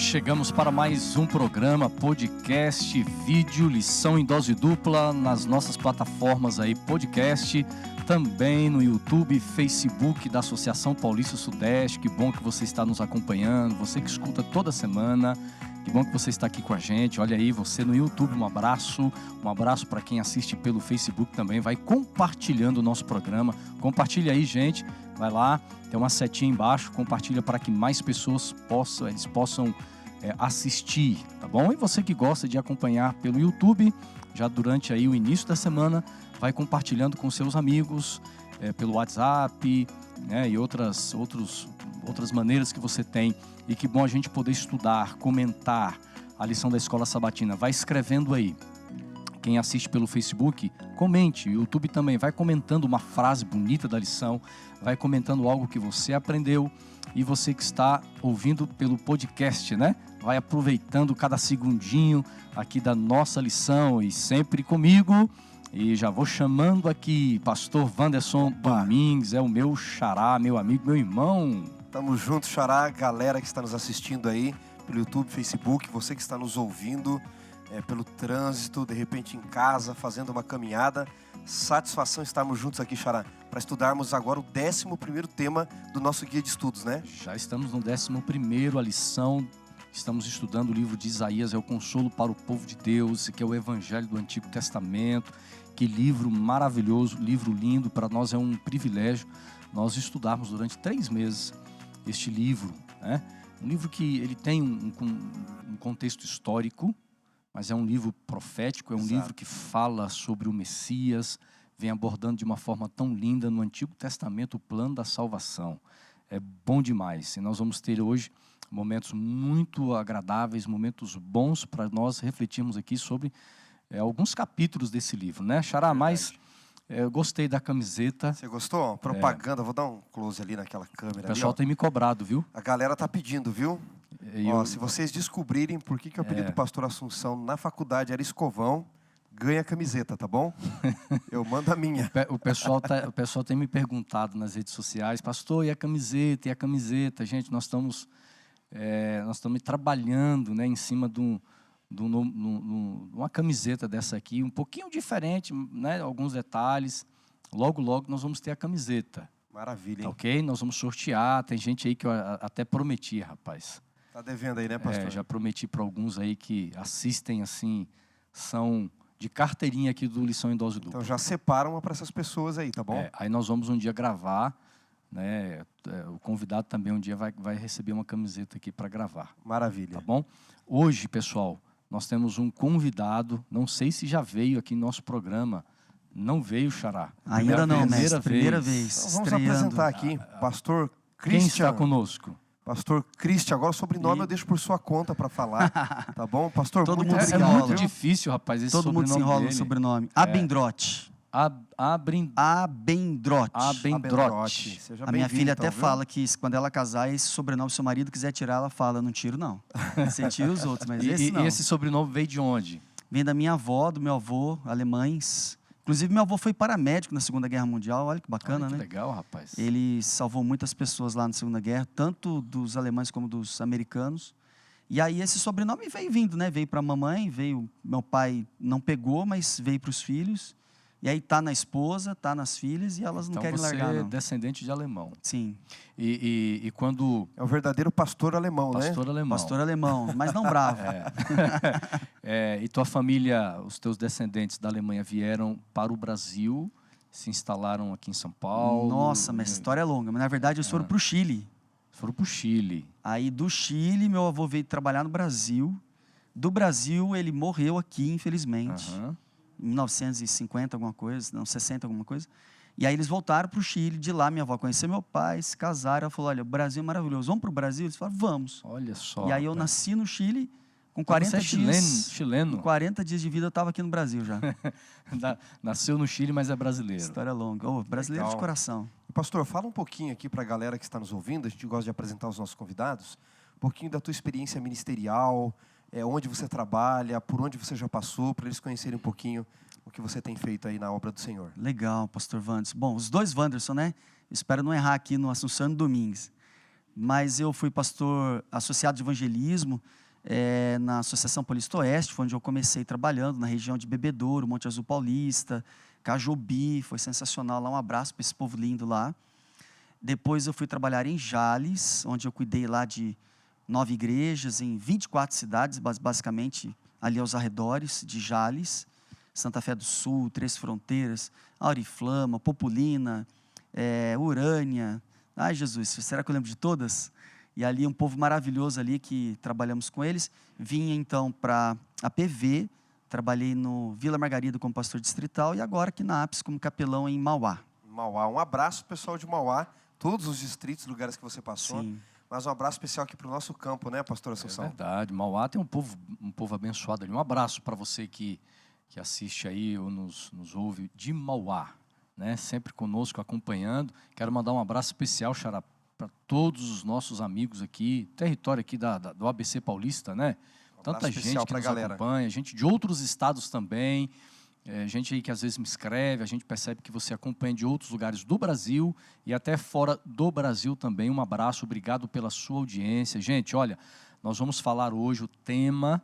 Chegamos para mais um programa, podcast, vídeo, lição em dose dupla nas nossas plataformas aí, podcast, também no YouTube, Facebook da Associação Paulista Sudeste. Que bom que você está nos acompanhando, você que escuta toda semana, que bom que você está aqui com a gente. Olha aí, você no YouTube, um abraço para quem assiste pelo Facebook também, vai compartilhando o nosso programa, compartilha aí, gente, vai lá, tem uma setinha embaixo, compartilha para que mais pessoas possam assistir, tá bom? E você que gosta de acompanhar pelo YouTube, já durante aí o início da semana, vai compartilhando com seus amigos, pelo WhatsApp, né, e outras maneiras que você tem. E que bom a gente poder estudar, comentar a lição da Escola Sabatina. Vai escrevendo aí. Quem assiste pelo Facebook, comente. O YouTube também vai comentando uma frase bonita da lição, vai comentando algo que você aprendeu. E você que está ouvindo pelo podcast, né? Vai aproveitando cada segundinho aqui da nossa lição e sempre comigo. E já vou chamando aqui pastor Wanderson Domingues, é o meu xará, meu amigo, meu irmão. Tamo junto, xará, galera que está nos assistindo aí pelo YouTube, Facebook, você que está nos ouvindo pelo trânsito, de repente em casa, fazendo uma caminhada. Satisfação estarmos juntos aqui, xará, para estudarmos agora o 11º tema do nosso guia de estudos, né? Já estamos no 11º, a lição. Estamos estudando o livro de Isaías, é o consolo para o povo de Deus, que é o Evangelho do Antigo Testamento. Que livro maravilhoso, livro lindo, para nós é um privilégio nós estudarmos durante 3 meses este livro, né? Um livro que ele tem um contexto histórico, mas é um livro profético, é um Exato. livro que fala sobre o Messias, vem abordando de uma forma tão linda no Antigo Testamento o plano da salvação. É bom demais. E nós vamos ter hoje momentos muito agradáveis, momentos bons para nós refletirmos aqui sobre alguns capítulos desse livro, né, xará? Mas eu gostei da camiseta. Você gostou? Propaganda, vou dar um close ali naquela câmera. O pessoal ali, tem me cobrado, viu? A galera tá pedindo, viu? Se vocês descobrirem por que o apelido do pastor Assunção na faculdade era escovão, ganha a camiseta, tá bom? Eu mando a minha. O pessoal tem me perguntado nas redes sociais, pastor, e a camiseta? E a camiseta? Gente, nós estamos trabalhando, né, em cima de uma camiseta dessa aqui, um pouquinho diferente, né, alguns detalhes. Logo nós vamos ter a camiseta. Maravilha, hein? Ok? Nós vamos sortear. Tem gente aí que eu até prometi, rapaz. Tá devendo aí, né, pastor? Já prometi para alguns aí que assistem, assim, são de carteirinha aqui do Lição em Dose Dupla. Então já separa uma para essas pessoas aí, tá bom? Aí nós vamos um dia gravar, né? O convidado também um dia vai receber uma camiseta aqui para gravar. Maravilha. Tá bom? Hoje, pessoal, nós temos um convidado, não sei se já veio aqui no nosso programa. Não veio, xará? Ainda não, mestre. Primeira vez. Então, vamos apresentar aqui, pastor Christian. Quem está conosco? Pastor Christian, agora o sobrenome eu deixo por sua conta para falar, tá bom? Pastor, Todo muito mundo obrigado. É muito viu? difícil, rapaz, esse Todo sobrenome mundo se enrola dele. no sobrenome. Abendrote. Abendrote. Abendrote. Seja A minha bem-vindo, filha então, até viu? fala que quando ela casar, esse sobrenome, se o marido quiser tirar, ela fala, não tiro não. Você tira os outros, mas esse não. E esse sobrenome veio de onde? Vem da minha avó, do meu avô, alemães. Inclusive, meu avô foi paramédico na Segunda Guerra Mundial. Olha que bacana, Olha que né? legal, rapaz. Ele salvou muitas pessoas lá na Segunda Guerra, tanto dos alemães como dos americanos. E aí esse sobrenome veio vindo, né? Veio para a mamãe, meu pai não pegou, mas veio para os filhos. E aí tá na esposa, tá nas filhas e elas não querem largar, você é não. descendente de alemão. Sim. E quando... É o verdadeiro pastor alemão, Pastor né? alemão. Pastor alemão, mas não bravo. E tua família, os teus descendentes da Alemanha vieram para o Brasil, se instalaram aqui em São Paulo. Nossa, mas a história é longa. Mas na verdade eles foram para o Chile. Foram para o Chile. Aí do Chile, meu avô veio trabalhar no Brasil. Do Brasil, ele morreu aqui, infelizmente. Em 1950, alguma coisa, não, 60, alguma coisa. E aí eles voltaram para o Chile. De lá, minha avó conheceu meu pai, se casaram. Ela falou, olha, o Brasil é maravilhoso. Vamos para o Brasil? Eles falaram, vamos. Olha só. E aí eu nasci no Chile, com 40 você é dias. chileno? Com 40 dias de vida eu estava aqui no Brasil já. Nasceu no Chile, mas é brasileiro. História longa. Brasileiro Legal. de coração. Pastor, fala um pouquinho aqui para a galera que está nos ouvindo. A gente gosta de apresentar os nossos convidados. Um pouquinho da tua experiência ministerial, onde você trabalha, por onde você já passou, para eles conhecerem um pouquinho o que você tem feito aí na obra do Senhor. Legal, pastor Wanderson. Bom, os dois Wanderson, né? Espero não errar aqui no Assunção Domingues. mas eu fui pastor associado de evangelismo na Associação Paulista Oeste, foi onde eu comecei trabalhando, na região de Bebedouro, Monte Azul Paulista, Cajobi, foi sensacional lá, um abraço para esse povo lindo lá. Depois eu fui trabalhar em Jales, onde eu cuidei lá de 9 igrejas, em 24 cidades, basicamente ali aos arredores de Jales, Santa Fé do Sul, Três Fronteiras, Auriflama, Populina, Urânia. Ai, Jesus, será que eu lembro de todas? E ali um povo maravilhoso ali que trabalhamos com eles. Vim então para a PV, trabalhei no Vila Margarida como pastor distrital e agora aqui na APS como capelão em Mauá. Mauá, um abraço pessoal de Mauá, todos os distritos, lugares que você passou. Sim. Mas um abraço especial aqui para o nosso campo, né, pastor Assunção? É verdade, Mauá tem um povo abençoado ali. Um abraço para você que assiste aí ou nos ouve de Mauá, né? Sempre conosco, acompanhando. Quero mandar um abraço especial, Xará, para todos os nossos amigos aqui, território aqui do ABC Paulista, né? Tanta gente que nos acompanha, gente de outros estados também, gente aí que às vezes me escreve, a gente percebe que você acompanha de outros lugares do Brasil e até fora do Brasil também. Um abraço, obrigado pela sua audiência. Gente, olha, nós vamos falar hoje o tema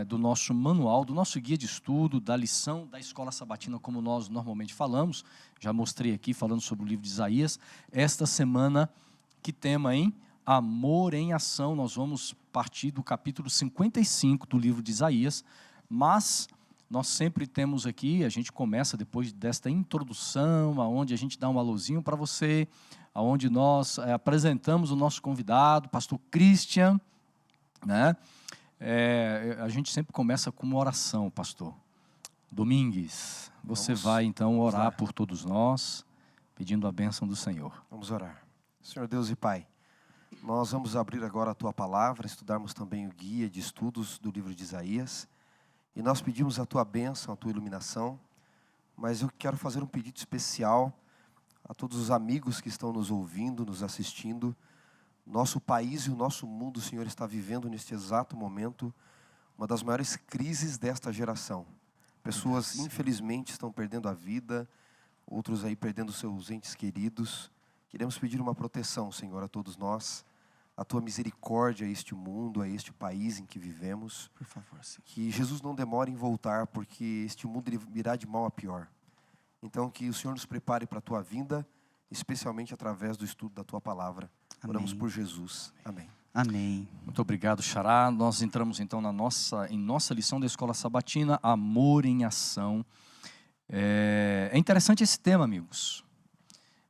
do nosso manual, do nosso guia de estudo, da lição da Escola Sabatina, como nós normalmente falamos. Já mostrei aqui, falando sobre o livro de Isaías. Esta semana, que tema, hein? Amor em ação. Nós vamos partir do capítulo 55 do livro de Isaías, mas nós sempre temos aqui, a gente começa depois desta introdução, onde a gente dá um alôzinho para você, onde nós apresentamos o nosso convidado, pastor Christian, né? A gente sempre começa com uma oração, pastor. Domingues, você vai então orar por todos nós, pedindo a bênção do Senhor. Vamos orar. Senhor Deus e Pai, nós vamos abrir agora a Tua Palavra, estudarmos também o guia de estudos do livro de Isaías, e nós pedimos a Tua bênção, a Tua iluminação, mas eu quero fazer um pedido especial a todos os amigos que estão nos ouvindo, nos assistindo. Nosso país e o nosso mundo, Senhor, está vivendo neste exato momento uma das maiores crises desta geração. Pessoas, infelizmente, estão perdendo a vida, outros aí perdendo seus entes queridos. Queremos pedir uma proteção, Senhor, a todos nós, a Tua misericórdia a este mundo, a este país em que vivemos. Por favor, Senhor. Que Jesus não demore em voltar, porque este mundo irá de mal a pior. Então, que o Senhor nos prepare para a Tua vinda, especialmente através do estudo da Tua Palavra. Amém. Oramos por Jesus. Amém. Amém. Muito obrigado, Xará. Nós entramos então em nossa lição da Escola Sabatina, Amor em Ação. É interessante esse tema, amigos.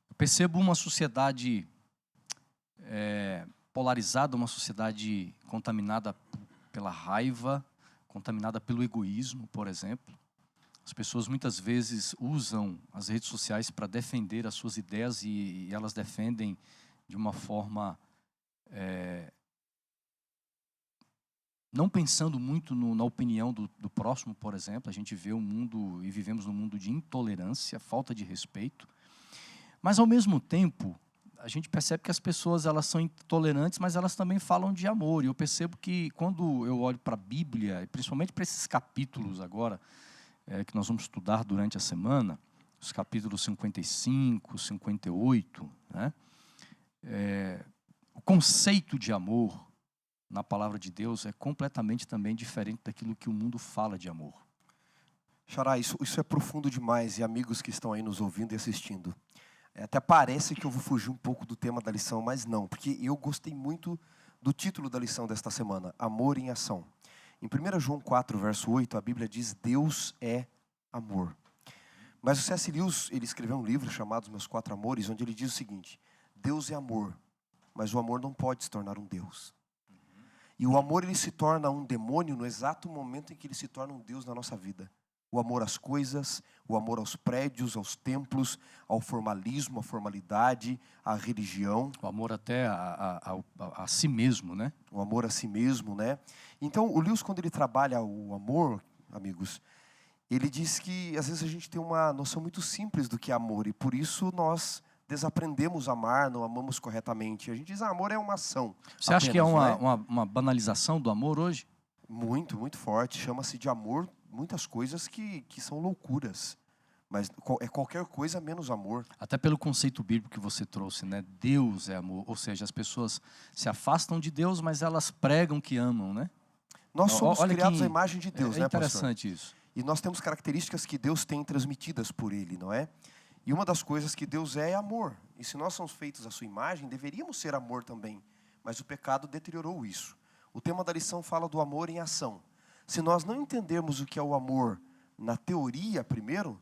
Eu percebo uma sociedade polarizada, uma sociedade contaminada pela raiva, contaminada pelo egoísmo, por exemplo. As pessoas muitas vezes usam as redes sociais para defender as suas ideias e elas defendem de uma forma não pensando muito na opinião do próximo, por exemplo. A gente vê um mundo e vivemos num mundo de intolerância, falta de respeito. Mas, ao mesmo tempo, a gente percebe que as pessoas elas são intolerantes, mas elas também falam de amor. E eu percebo que, quando eu olho para a Bíblia, principalmente para esses capítulos agora, que nós vamos estudar durante a semana, os capítulos 55, 58, né? O conceito de amor na palavra de Deus é completamente também diferente daquilo que o mundo fala de amor. Xará, isso é profundo demais, e amigos que estão aí nos ouvindo e assistindo. Até parece que eu vou fugir um pouco do tema da lição, mas não, porque eu gostei muito do título da lição desta semana, Amor em Ação. Em 1 João 4, verso 8, a Bíblia diz, Deus é amor. Mas o C.S. Lewis, ele escreveu um livro chamado Os Meus 4 Amores, onde ele diz o seguinte, Deus é amor, mas o amor não pode se tornar um Deus. E o amor, ele se torna um demônio no exato momento em que ele se torna um Deus na nossa vida. O amor às coisas, o amor aos prédios, aos templos, ao formalismo, à formalidade, à religião. O amor até a si mesmo, né? O amor a si mesmo, né? Então, o Lewis, quando ele trabalha o amor, amigos, ele diz que às vezes a gente tem uma noção muito simples do que é amor, e por isso nós desaprendemos a amar, não amamos corretamente. A gente diz, amor é uma ação. Você acha que é uma banalização do amor hoje? Muito, muito forte. Chama-se de amor muitas coisas que são loucuras. mas é qualquer coisa menos amor. Até pelo conceito bíblico que você trouxe, né? Deus é amor, ou seja, as pessoas se afastam de Deus, mas elas pregam que amam, né? Nós somos Olha criados que à imagem de Deus, né, pastor? É interessante isso. E nós temos características que Deus tem transmitidas por Ele, não é? E uma das coisas que Deus é amor. E se nós somos feitos à sua imagem, deveríamos ser amor também. Mas o pecado deteriorou isso. O tema da lição fala do amor em ação. Se nós não entendermos o que é o amor na teoria primeiro,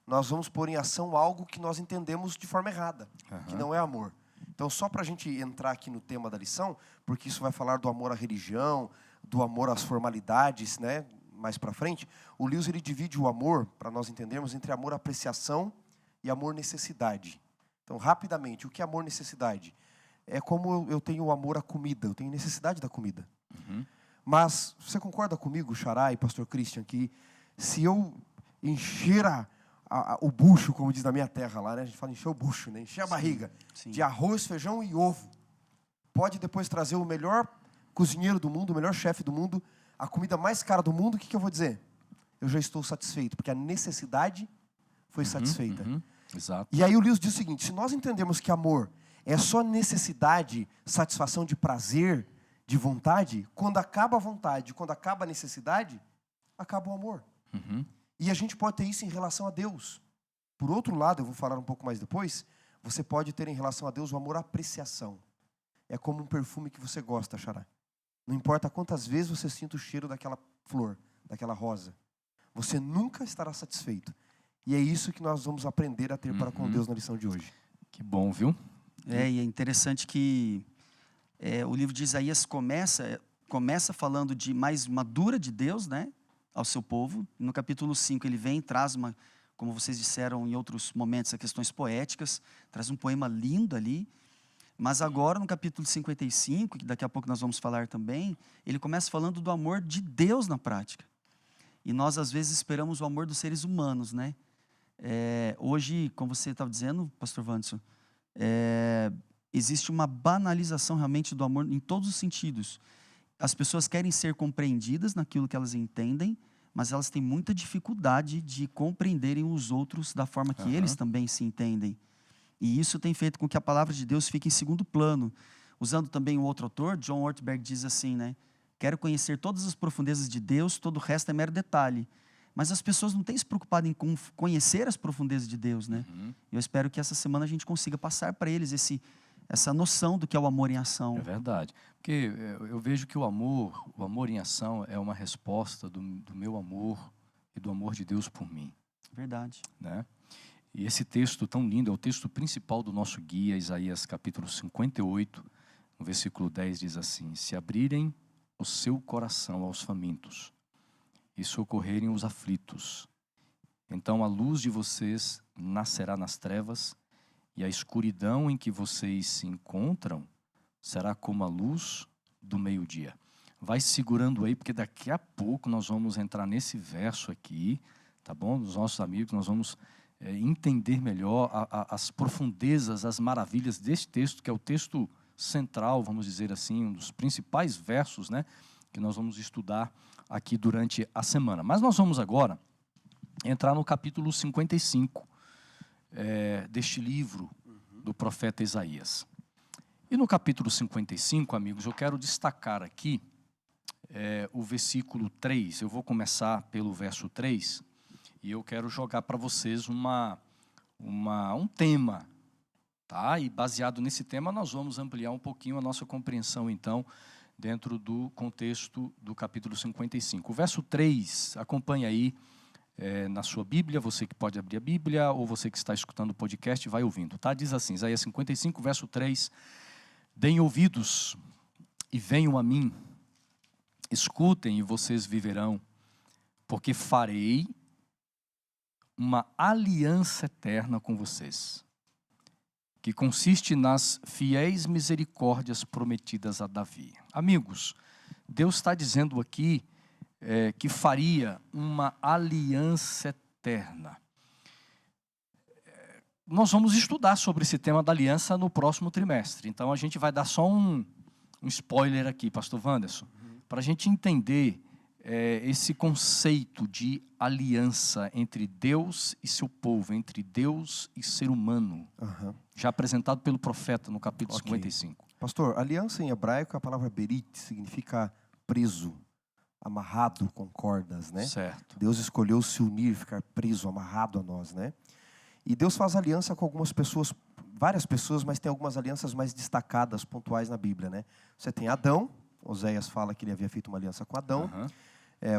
nós vamos pôr em ação algo que nós entendemos de forma errada, que não é amor. Então, só para a gente entrar aqui no tema da lição, porque isso vai falar do amor à religião, do amor às formalidades, né? Mais para frente, o Lewis ele divide o amor, para nós entendermos, entre amor à apreciação e amor necessidade. Então, rapidamente, o que é amor necessidade? É como eu tenho amor à comida, eu tenho necessidade da comida. Mas, você concorda comigo, Xará e pastor Christian, que se eu encher o bucho, como diz na minha terra lá, né? A gente fala encher o bucho, né? Encher a barriga de arroz, feijão e ovo, pode depois trazer o melhor cozinheiro do mundo, o melhor chefe do mundo, a comida mais cara do mundo, o que eu vou dizer? Eu já estou satisfeito, porque a necessidade foi satisfeita. Exato. E aí o Lewis diz o seguinte, se nós entendemos que amor é só necessidade, satisfação de prazer, de vontade, quando acaba a vontade, quando acaba a necessidade, acaba o amor. E a gente pode ter isso em relação a Deus. Por outro lado, eu vou falar um pouco mais depois, você pode ter em relação a Deus o amor à apreciação. É como um perfume que você gosta, Xará. Não importa quantas vezes você sinta o cheiro daquela flor, daquela rosa. Você nunca estará satisfeito. E é isso que nós vamos aprender a ter para com Deus na lição de hoje. Que bom, viu? E é interessante que o livro de Isaías começa falando de mais uma dura de Deus, né, ao seu povo. No capítulo 5 ele vem e traz como vocês disseram em outros momentos, questões poéticas, traz um poema lindo ali. Mas agora, no capítulo 55, que daqui a pouco nós vamos falar também, ele começa falando do amor de Deus na prática. E nós, às vezes, esperamos o amor dos seres humanos, né? Hoje, como você estava dizendo, pastor Wanderson, existe uma banalização realmente do amor em todos os sentidos. As pessoas querem ser compreendidas naquilo que elas entendem, mas elas têm muita dificuldade de compreenderem os outros da forma que eles também se entendem. E isso tem feito com que a palavra de Deus fique em segundo plano. Usando também um outro autor, John Ortberg diz assim, né? Quero conhecer todas as profundezas de Deus, todo o resto é mero detalhe. Mas as pessoas não têm se preocupado em conhecer as profundezas de Deus, né? Eu espero que essa semana a gente consiga passar para eles essa noção do que é o amor em ação. É verdade. Porque eu vejo que o amor em ação é uma resposta do meu amor e do amor de Deus por mim. Verdade. Né? E esse texto tão lindo é o texto principal do nosso guia, Isaías capítulo 58, no versículo 10 diz assim: se abrirem o seu coração aos famintos e socorrerem os aflitos, então a luz de vocês nascerá nas trevas e a escuridão em que vocês se encontram será como a luz do meio-dia. Vai segurando aí, porque daqui a pouco nós vamos entrar nesse verso aqui, tá bom? Dos nossos amigos, nós vamos entender melhor as profundezas, as maravilhas desse texto, que é o texto central, vamos dizer assim, um dos principais versos, né, que nós vamos estudar aqui durante a semana. Mas nós vamos agora entrar no capítulo 55 deste livro do profeta Isaías. E no capítulo 55, amigos, eu quero destacar aqui o versículo 3. Eu vou começar pelo verso 3 e eu quero jogar para vocês um tema, tá? E baseado nesse tema nós vamos ampliar um pouquinho a nossa compreensão, então, dentro do contexto do capítulo 55. O verso 3, acompanha aí na sua Bíblia, você que pode abrir a Bíblia, ou você que está escutando o podcast, vai ouvindo, tá? Diz assim, Isaías 55, verso 3, deem ouvidos e venham a mim, escutem e vocês viverão, porque farei uma aliança eterna com vocês, que consiste nas fiéis misericórdias prometidas a Davi. Amigos, Deus está dizendo aqui que faria uma aliança eterna. Nós vamos estudar sobre esse tema da aliança no próximo trimestre. Então a gente vai dar só um spoiler aqui, pastor Wanderson, para a gente entender esse conceito de aliança entre Deus e seu povo, entre Deus e ser humano, já apresentado pelo profeta no capítulo 55. Pastor, aliança em hebraico, a palavra berit significa preso, amarrado com cordas, né? Certo. Deus escolheu se unir, ficar preso, amarrado a nós, né? E Deus faz aliança com algumas pessoas, várias pessoas, mas tem algumas alianças mais destacadas, pontuais na Bíblia, né? Você tem Adão, Oséias fala que ele havia feito uma aliança com Adão.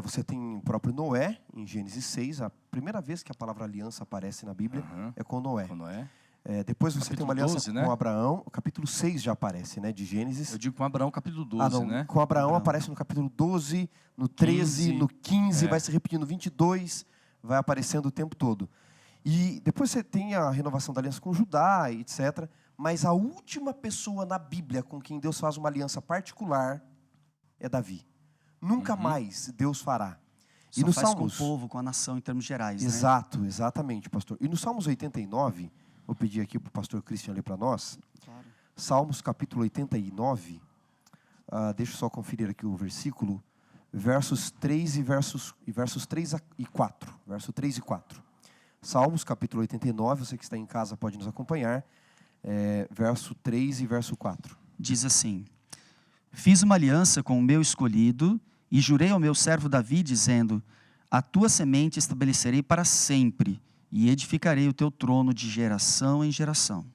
Você tem o próprio Noé, em Gênesis 6, a primeira vez que a palavra aliança aparece na Bíblia é com Noé. Depois você tem uma aliança 12, com né? Abraão, o capítulo 6 já aparece, né, de Gênesis. Eu digo com Abraão, capítulo 12, né? Com Abraão aparece no capítulo 12, no 13, no 15, vai se repetindo no 22, vai aparecendo o tempo todo. E depois você tem a renovação da aliança com Judá, etc. Mas a última pessoa na Bíblia com quem Deus faz uma aliança particular é Davi. Nunca mais Deus fará. Só e no faz Salmos, com o povo, com a nação em termos gerais. Exato, exatamente, pastor. E no Salmos 89, vou pedir aqui para o pastor Christian ler para nós. Claro. Salmos capítulo 89, deixa eu só conferir aqui o versículo, versos 3 e 4. Verso 3 e 4. Salmos capítulo 89, você que está em casa pode nos acompanhar, verso 3 e verso 4. Diz assim: Fiz uma aliança com o meu escolhido e jurei ao meu servo Davi, dizendo: A tua semente estabelecerei para sempre e edificarei o teu trono de geração em geração.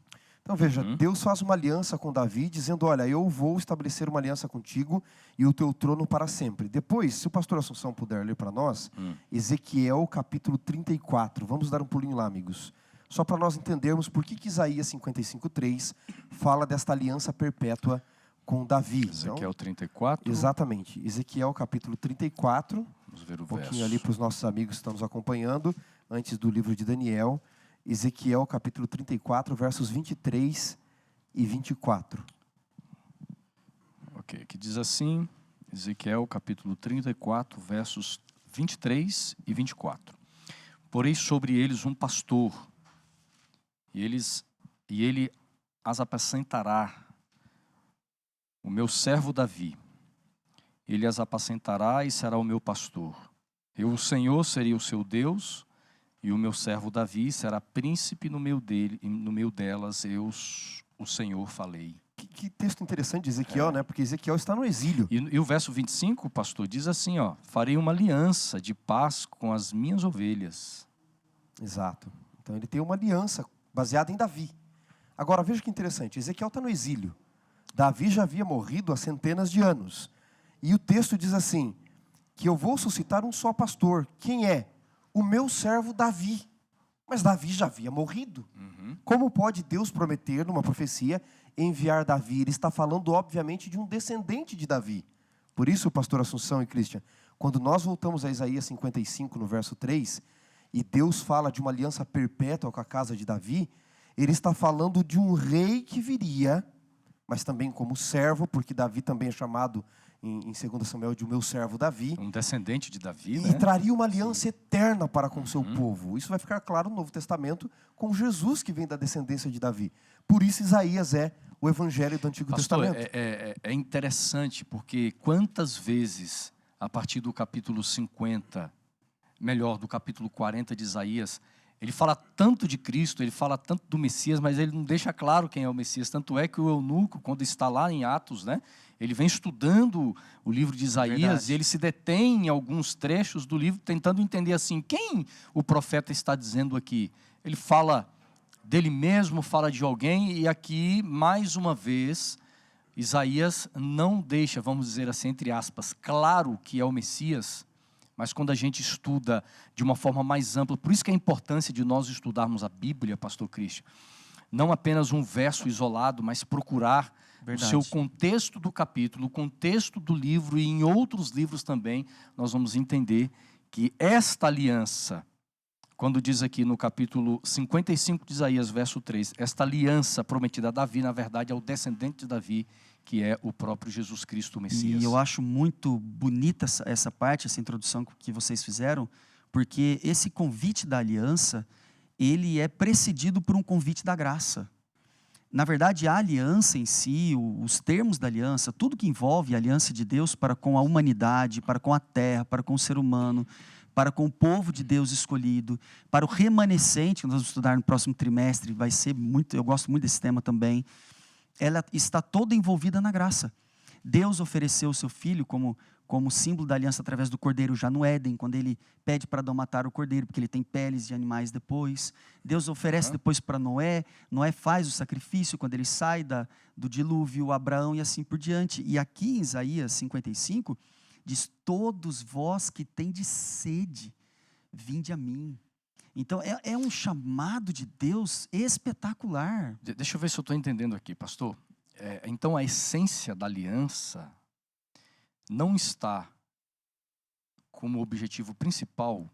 Então veja, Deus faz uma aliança com Davi, dizendo: olha, eu vou estabelecer uma aliança contigo e o teu trono para sempre. Depois, se o pastor Assunção puder ler para nós, Ezequiel capítulo 34. Vamos dar um pulinho lá, amigos. Só para nós entendermos por que Isaías 55:3 fala desta aliança perpétua com Davi. Ezequiel 34. Exatamente. Ezequiel capítulo 34. Vamos ver o pouquinho verso. Ali para os nossos amigos que estão nos acompanhando, antes do livro de Daniel. Ezequiel capítulo 34, versos 23 e 24. Ok, que diz assim, Ezequiel capítulo 34, versos 23 e 24. Porei sobre eles um pastor, e ele as apacentará, o meu servo Davi. Ele as apacentará e será o meu pastor. Eu, o Senhor, serei o seu Deus, e o meu servo Davi será príncipe no meio delas, eu, o Senhor, falei. Que texto interessante de Ezequiel, né? Porque Ezequiel está no exílio. E o verso 25, pastor, diz assim, ó: farei uma aliança de paz com as minhas ovelhas. Exato. Então ele tem uma aliança baseada em Davi. Agora veja que interessante, Ezequiel está no exílio. Davi já havia morrido há centenas de anos. E o texto diz assim, que eu vou suscitar um só pastor. Quem é? O meu servo Davi. Mas Davi já havia morrido. Como pode Deus prometer, numa profecia, enviar Davi? Ele está falando, obviamente, de um descendente de Davi. Por isso, pastor Assunção e Christian, quando nós voltamos a Isaías 55, no verso 3, e Deus fala de uma aliança perpétua com a casa de Davi, ele está falando de um rei que viria, mas também como servo, porque Davi também é chamado em 2 Samuel de o meu servo Davi. Um descendente de Davi, né? E traria uma aliança eterna para com o seu povo. Isso vai ficar claro no Novo Testamento com Jesus, que vem da descendência de Davi. Por isso Isaías é o evangelho do Antigo Testamento. É interessante, porque quantas vezes, a partir do capítulo 50, melhor, do capítulo 40 de Isaías, ele fala tanto de Cristo, ele fala tanto do Messias, mas ele não deixa claro quem é o Messias. Tanto é que o eunuco, quando está lá em Atos, né, ele vem estudando o livro de Isaías e ele se detém em alguns trechos do livro, tentando entender assim, quem o profeta está dizendo aqui. Ele fala dele mesmo, fala de alguém, e aqui, mais uma vez, Isaías não deixa, vamos dizer assim, entre aspas, claro que é o Messias. Mas quando a gente estuda de uma forma mais ampla, por isso que é a importância de nós estudarmos a Bíblia, pastor Christian, não apenas um verso isolado, mas procurar o seu contexto do capítulo, o contexto do livro, e em outros livros também, nós vamos entender que esta aliança, quando diz aqui no capítulo 55 de Isaías, verso 3, esta aliança prometida a Davi, na verdade é o descendente de Davi, que é o próprio Jesus Cristo, o Messias. E eu acho muito bonita essa parte, essa introdução que vocês fizeram, porque esse convite da aliança, ele é precedido por um convite da graça. Na verdade, a aliança em si, os termos da aliança, tudo que envolve a aliança de Deus para com a humanidade, para com a terra, para com o ser humano, para com o povo de Deus escolhido, para o remanescente, que nós vamos estudar no próximo trimestre, vai ser muito, eu gosto muito desse tema também, ela está toda envolvida na graça. Deus ofereceu o seu filho como símbolo da aliança através do cordeiro já no Éden, quando ele pede para Adão matar o cordeiro, porque ele tem peles de animais depois. Deus oferece depois para Noé. Noé faz o sacrifício quando ele sai do dilúvio, Abraão e assim por diante. E aqui em Isaías 55, diz: todos vós que tendes sede, vinde a mim. Então é um chamado de Deus espetacular. Deixa eu ver se eu estou entendendo aqui, pastor. Então a essência da aliança não está como objetivo principal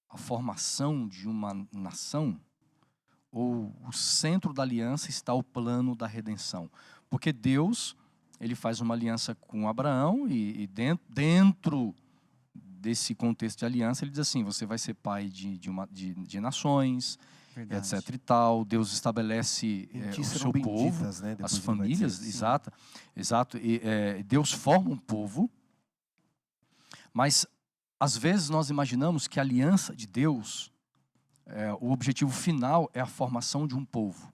a formação de uma nação, ou o centro da aliança está o plano da redenção? Porque Deus, ele faz uma aliança com Abraão e dentro desse contexto de aliança, ele diz assim: você vai ser pai de nações, Verdade. etc e tal. Deus estabelece o seu povo, né? as famílias, exato. E Deus forma um povo, mas às vezes nós imaginamos que a aliança de Deus, o objetivo final é a formação de um povo.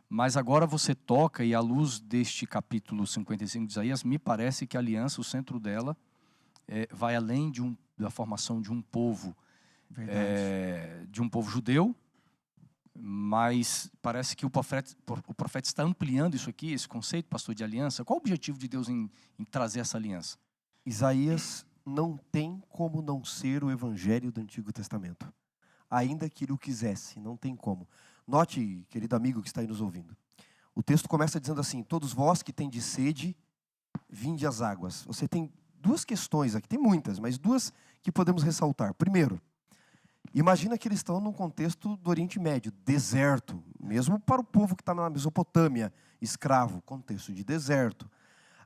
Mas agora você toca, e à luz deste capítulo 55 de Isaías, me parece que a aliança, o centro dela, vai além da formação de um povo, de um povo judeu, mas parece que o profeta está ampliando isso aqui, esse conceito, pastor, de aliança. Qual o objetivo de Deus em trazer essa aliança? Isaías não tem como não ser o evangelho do Antigo Testamento. Ainda que ele o quisesse, não tem como. Note, querido amigo que está aí nos ouvindo, o texto começa dizendo assim: todos vós que tendes sede, vinde às águas. Você tem duas questões aqui, tem muitas, mas duas que podemos ressaltar. Primeiro, imagina que eles estão num contexto do Oriente Médio, deserto, mesmo para o povo que está na Mesopotâmia, escravo, contexto de deserto.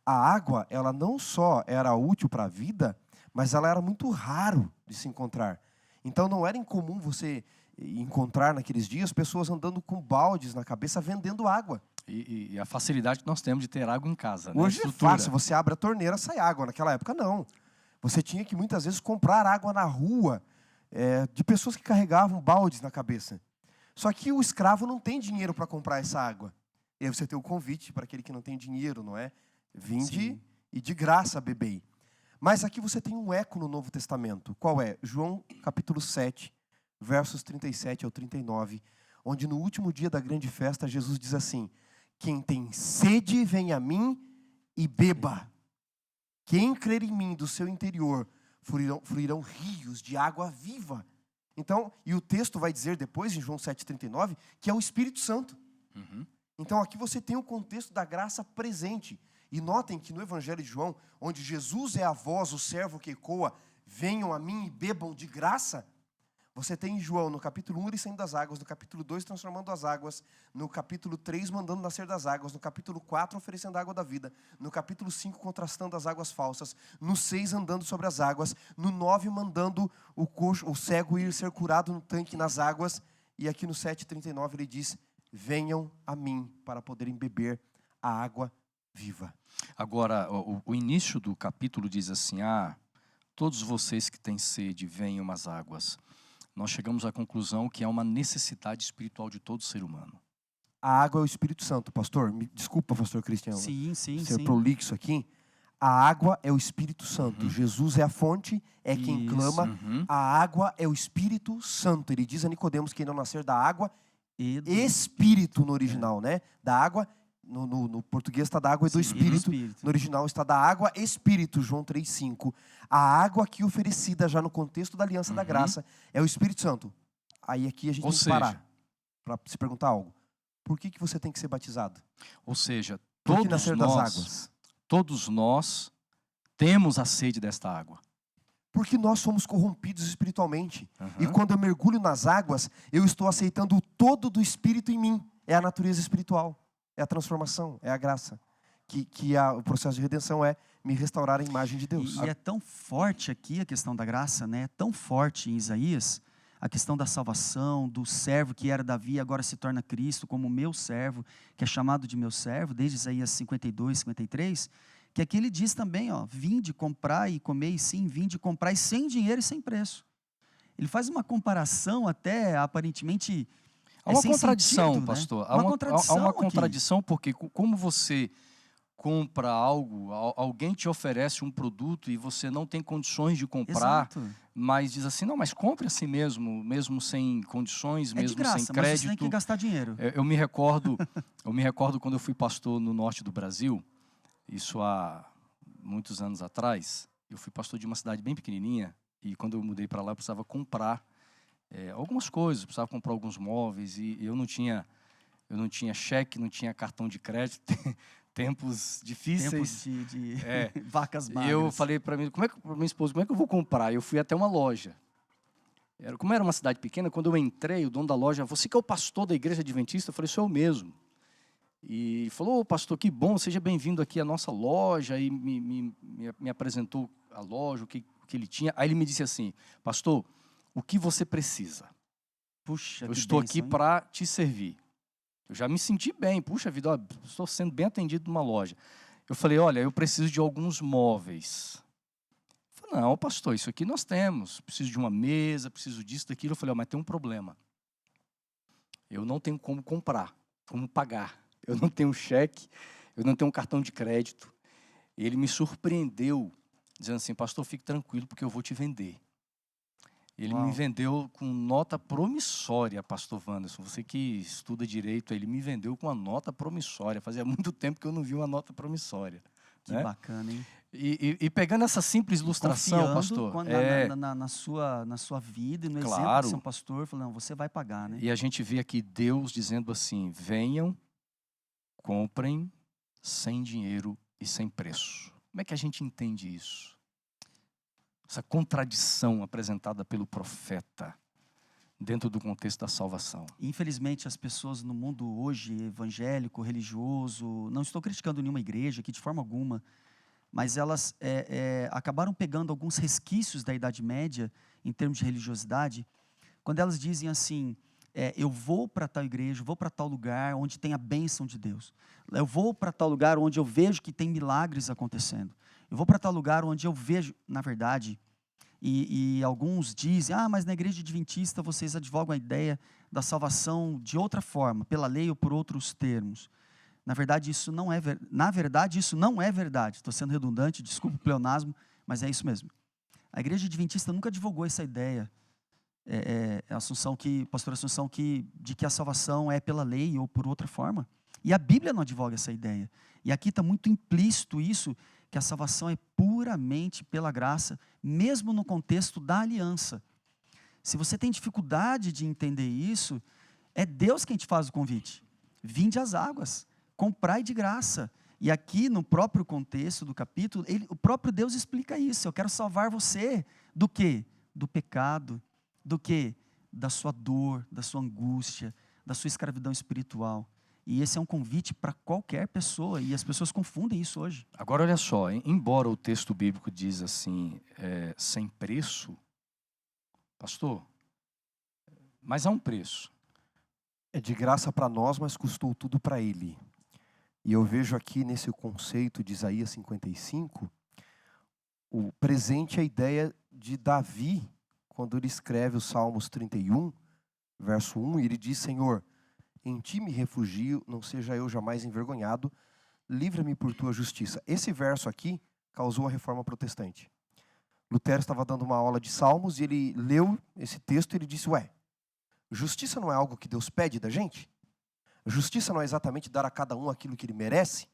A água, ela não só era útil para a vida, mas ela era muito raro de se encontrar. Então não era incomum você encontrar naqueles dias pessoas andando com baldes na cabeça vendendo água. E a facilidade que nós temos de ter água em casa, né? Hoje é fácil, você abre a torneira, sai água. Naquela época não. Você tinha que muitas vezes comprar água na rua, de pessoas que carregavam baldes na cabeça. Só que o escravo não tem dinheiro para comprar essa água. E aí você tem o convite para aquele que não tem dinheiro, não é? Vinde e de graça bebei. Mas aqui você tem um eco no Novo Testamento. Qual é? João capítulo 7, versos 37 ao 39, onde no último dia da grande festa, Jesus diz assim: quem tem sede, vem a mim e beba. Quem crer em mim, do seu interior, fluirão rios de água viva. Então, e o texto vai dizer depois, em João 7,39, que é o Espírito Santo. Uhum. Então, aqui você tem o contexto da graça presente. E notem que no Evangelho de João, onde Jesus é a voz, o servo que ecoa, venham a mim e bebam de graça, você tem em João, no capítulo 1, ele saindo das águas, no capítulo 2, transformando as águas, no capítulo 3, mandando nascer das águas, no capítulo 4, oferecendo a água da vida, no capítulo 5, contrastando as águas falsas, no 6, andando sobre as águas, no 9, mandando o cego ir ser curado no tanque nas águas, e aqui no 7,39 ele diz: venham a mim para poderem beber a água viva. Agora, o início do capítulo diz assim: todos vocês que têm sede, venham às águas. Nós chegamos à conclusão que é uma necessidade espiritual de todo ser humano. A água é o Espírito Santo, pastor. Me desculpa, pastor Cristiano. Sim. Ser prolixo aqui. A água é o Espírito Santo. Uhum. Jesus é a fonte, é quem clama. Uhum. A água é o Espírito Santo. Ele diz a Nicodemos que não nascer da água e do Espírito no original, né? Da água, no português está da água e do Espírito. No original está da água e Espírito, João 3,5. A água aqui oferecida já no contexto da aliança da graça é o Espírito Santo. Aí aqui a gente tem que parar para se perguntar algo. Por que você tem que ser batizado? Ou seja, todos nós temos a sede desta água. Porque nós somos corrompidos espiritualmente. E quando eu mergulho nas águas, eu estou aceitando o todo do Espírito em mim. É a natureza espiritual, é a transformação, é a graça. O processo de redenção é me restaurar a imagem de Deus. E é tão forte aqui a questão da graça, né? É tão forte em Isaías, a questão da salvação, do servo que era Davi, agora se torna Cristo como meu servo, que é chamado de meu servo, desde Isaías 52, 53, que aqui ele diz também, ó, vinde, comprai e comei, sim, vinde, comprai sem dinheiro e sem preço. Ele faz uma comparação até aparentemente há uma sem contradição, sentido, pastor. Né? Há uma contradição, porque como você compra algo, alguém te oferece um produto e você não tem condições de comprar, Exato. mas diz assim, não, mas compre assim mesmo, mesmo sem condições, mesmo de graça, sem crédito. Mas você tem que gastar dinheiro. Eu me recordo quando eu fui pastor no norte do Brasil, isso há muitos anos atrás. Eu fui pastor de uma cidade bem pequenininha e quando eu mudei para lá eu precisava comprar algumas coisas, precisava comprar alguns móveis e eu não tinha cheque, não tinha cartão de crédito. Tempos difíceis. Tempos de vacas magras. E eu falei para minha esposa, como é que eu vou comprar? Eu fui até uma loja. Como era uma cidade pequena, quando eu entrei, o dono da loja, você que é o pastor da igreja adventista? Eu falei, sou eu mesmo. E ele falou, pastor, que bom, seja bem-vindo aqui à nossa loja. E me apresentou a loja, o que ele tinha. Aí ele me disse assim, pastor, o que você precisa? Puxa, eu estou aqui para te servir. Eu já me senti bem, puxa vida, ó, estou sendo bem atendido numa loja. Eu falei, olha, eu preciso de alguns móveis. Ele falou, não, pastor, isso aqui nós temos. Preciso de uma mesa, preciso disso, daquilo. Eu falei, mas tem um problema. Eu não tenho como comprar, como pagar. Eu não tenho cheque, eu não tenho um cartão de crédito. E ele me surpreendeu, dizendo assim, pastor, fique tranquilo, porque eu vou te vender. Ele me vendeu com nota promissória, pastor Wanderson. Você que estuda direito, ele me vendeu com uma nota promissória. Fazia muito tempo que eu não vi uma nota promissória. Que bacana, hein? E pegando essa simples ilustração, pastor... Na sua vida e no claro, exemplo de ser um pastor, falando, não, você vai pagar, né? E a gente vê aqui Deus dizendo assim, venham, comprem sem dinheiro e sem preço. Como é que a gente entende isso? Essa contradição apresentada pelo profeta dentro do contexto da salvação. Infelizmente, as pessoas no mundo hoje, evangélico, religioso, não estou criticando nenhuma igreja aqui de forma alguma, mas elas acabaram pegando alguns resquícios da Idade Média, em termos de religiosidade, quando elas dizem assim, eu vou para tal igreja, vou para tal lugar onde tem a bênção de Deus. Eu vou para tal lugar onde eu vejo que tem milagres acontecendo. Eu vou para tal lugar onde eu vejo, na verdade, e alguns dizem, mas na igreja adventista vocês advogam a ideia da salvação de outra forma, pela lei ou por outros termos. Na verdade, isso não é verdade. Estou sendo redundante, desculpa o pleonasmo, mas é isso mesmo. A igreja adventista nunca advogou essa ideia, pastor Assunção, de que a salvação é pela lei ou por outra forma. E a Bíblia não advoga essa ideia. E aqui está muito implícito isso, que a salvação é puramente pela graça, mesmo no contexto da aliança. Se você tem dificuldade de entender isso, é Deus quem te faz o convite. Vinde às águas, comprai de graça. E aqui, no próprio contexto do capítulo, o próprio Deus explica isso. Eu quero salvar você do quê? Do pecado. Do quê? Da sua dor, da sua angústia, da sua escravidão espiritual. E esse é um convite para qualquer pessoa, e as pessoas confundem isso hoje. Agora, olha só, embora o texto bíblico diz assim, sem preço, pastor, mas há um preço. É de graça para nós, mas custou tudo para ele. E eu vejo aqui nesse conceito de Isaías 55, o presente é a ideia de Davi, quando ele escreve os Salmos 31, verso 1, e ele diz, Senhor, em ti me refugio, não seja eu jamais envergonhado, livra-me por tua justiça. Esse verso aqui causou a reforma protestante. Lutero estava dando uma aula de Salmos e ele leu esse texto e ele disse, justiça não é algo que Deus pede da gente? Justiça não é exatamente dar a cada um aquilo que ele merece?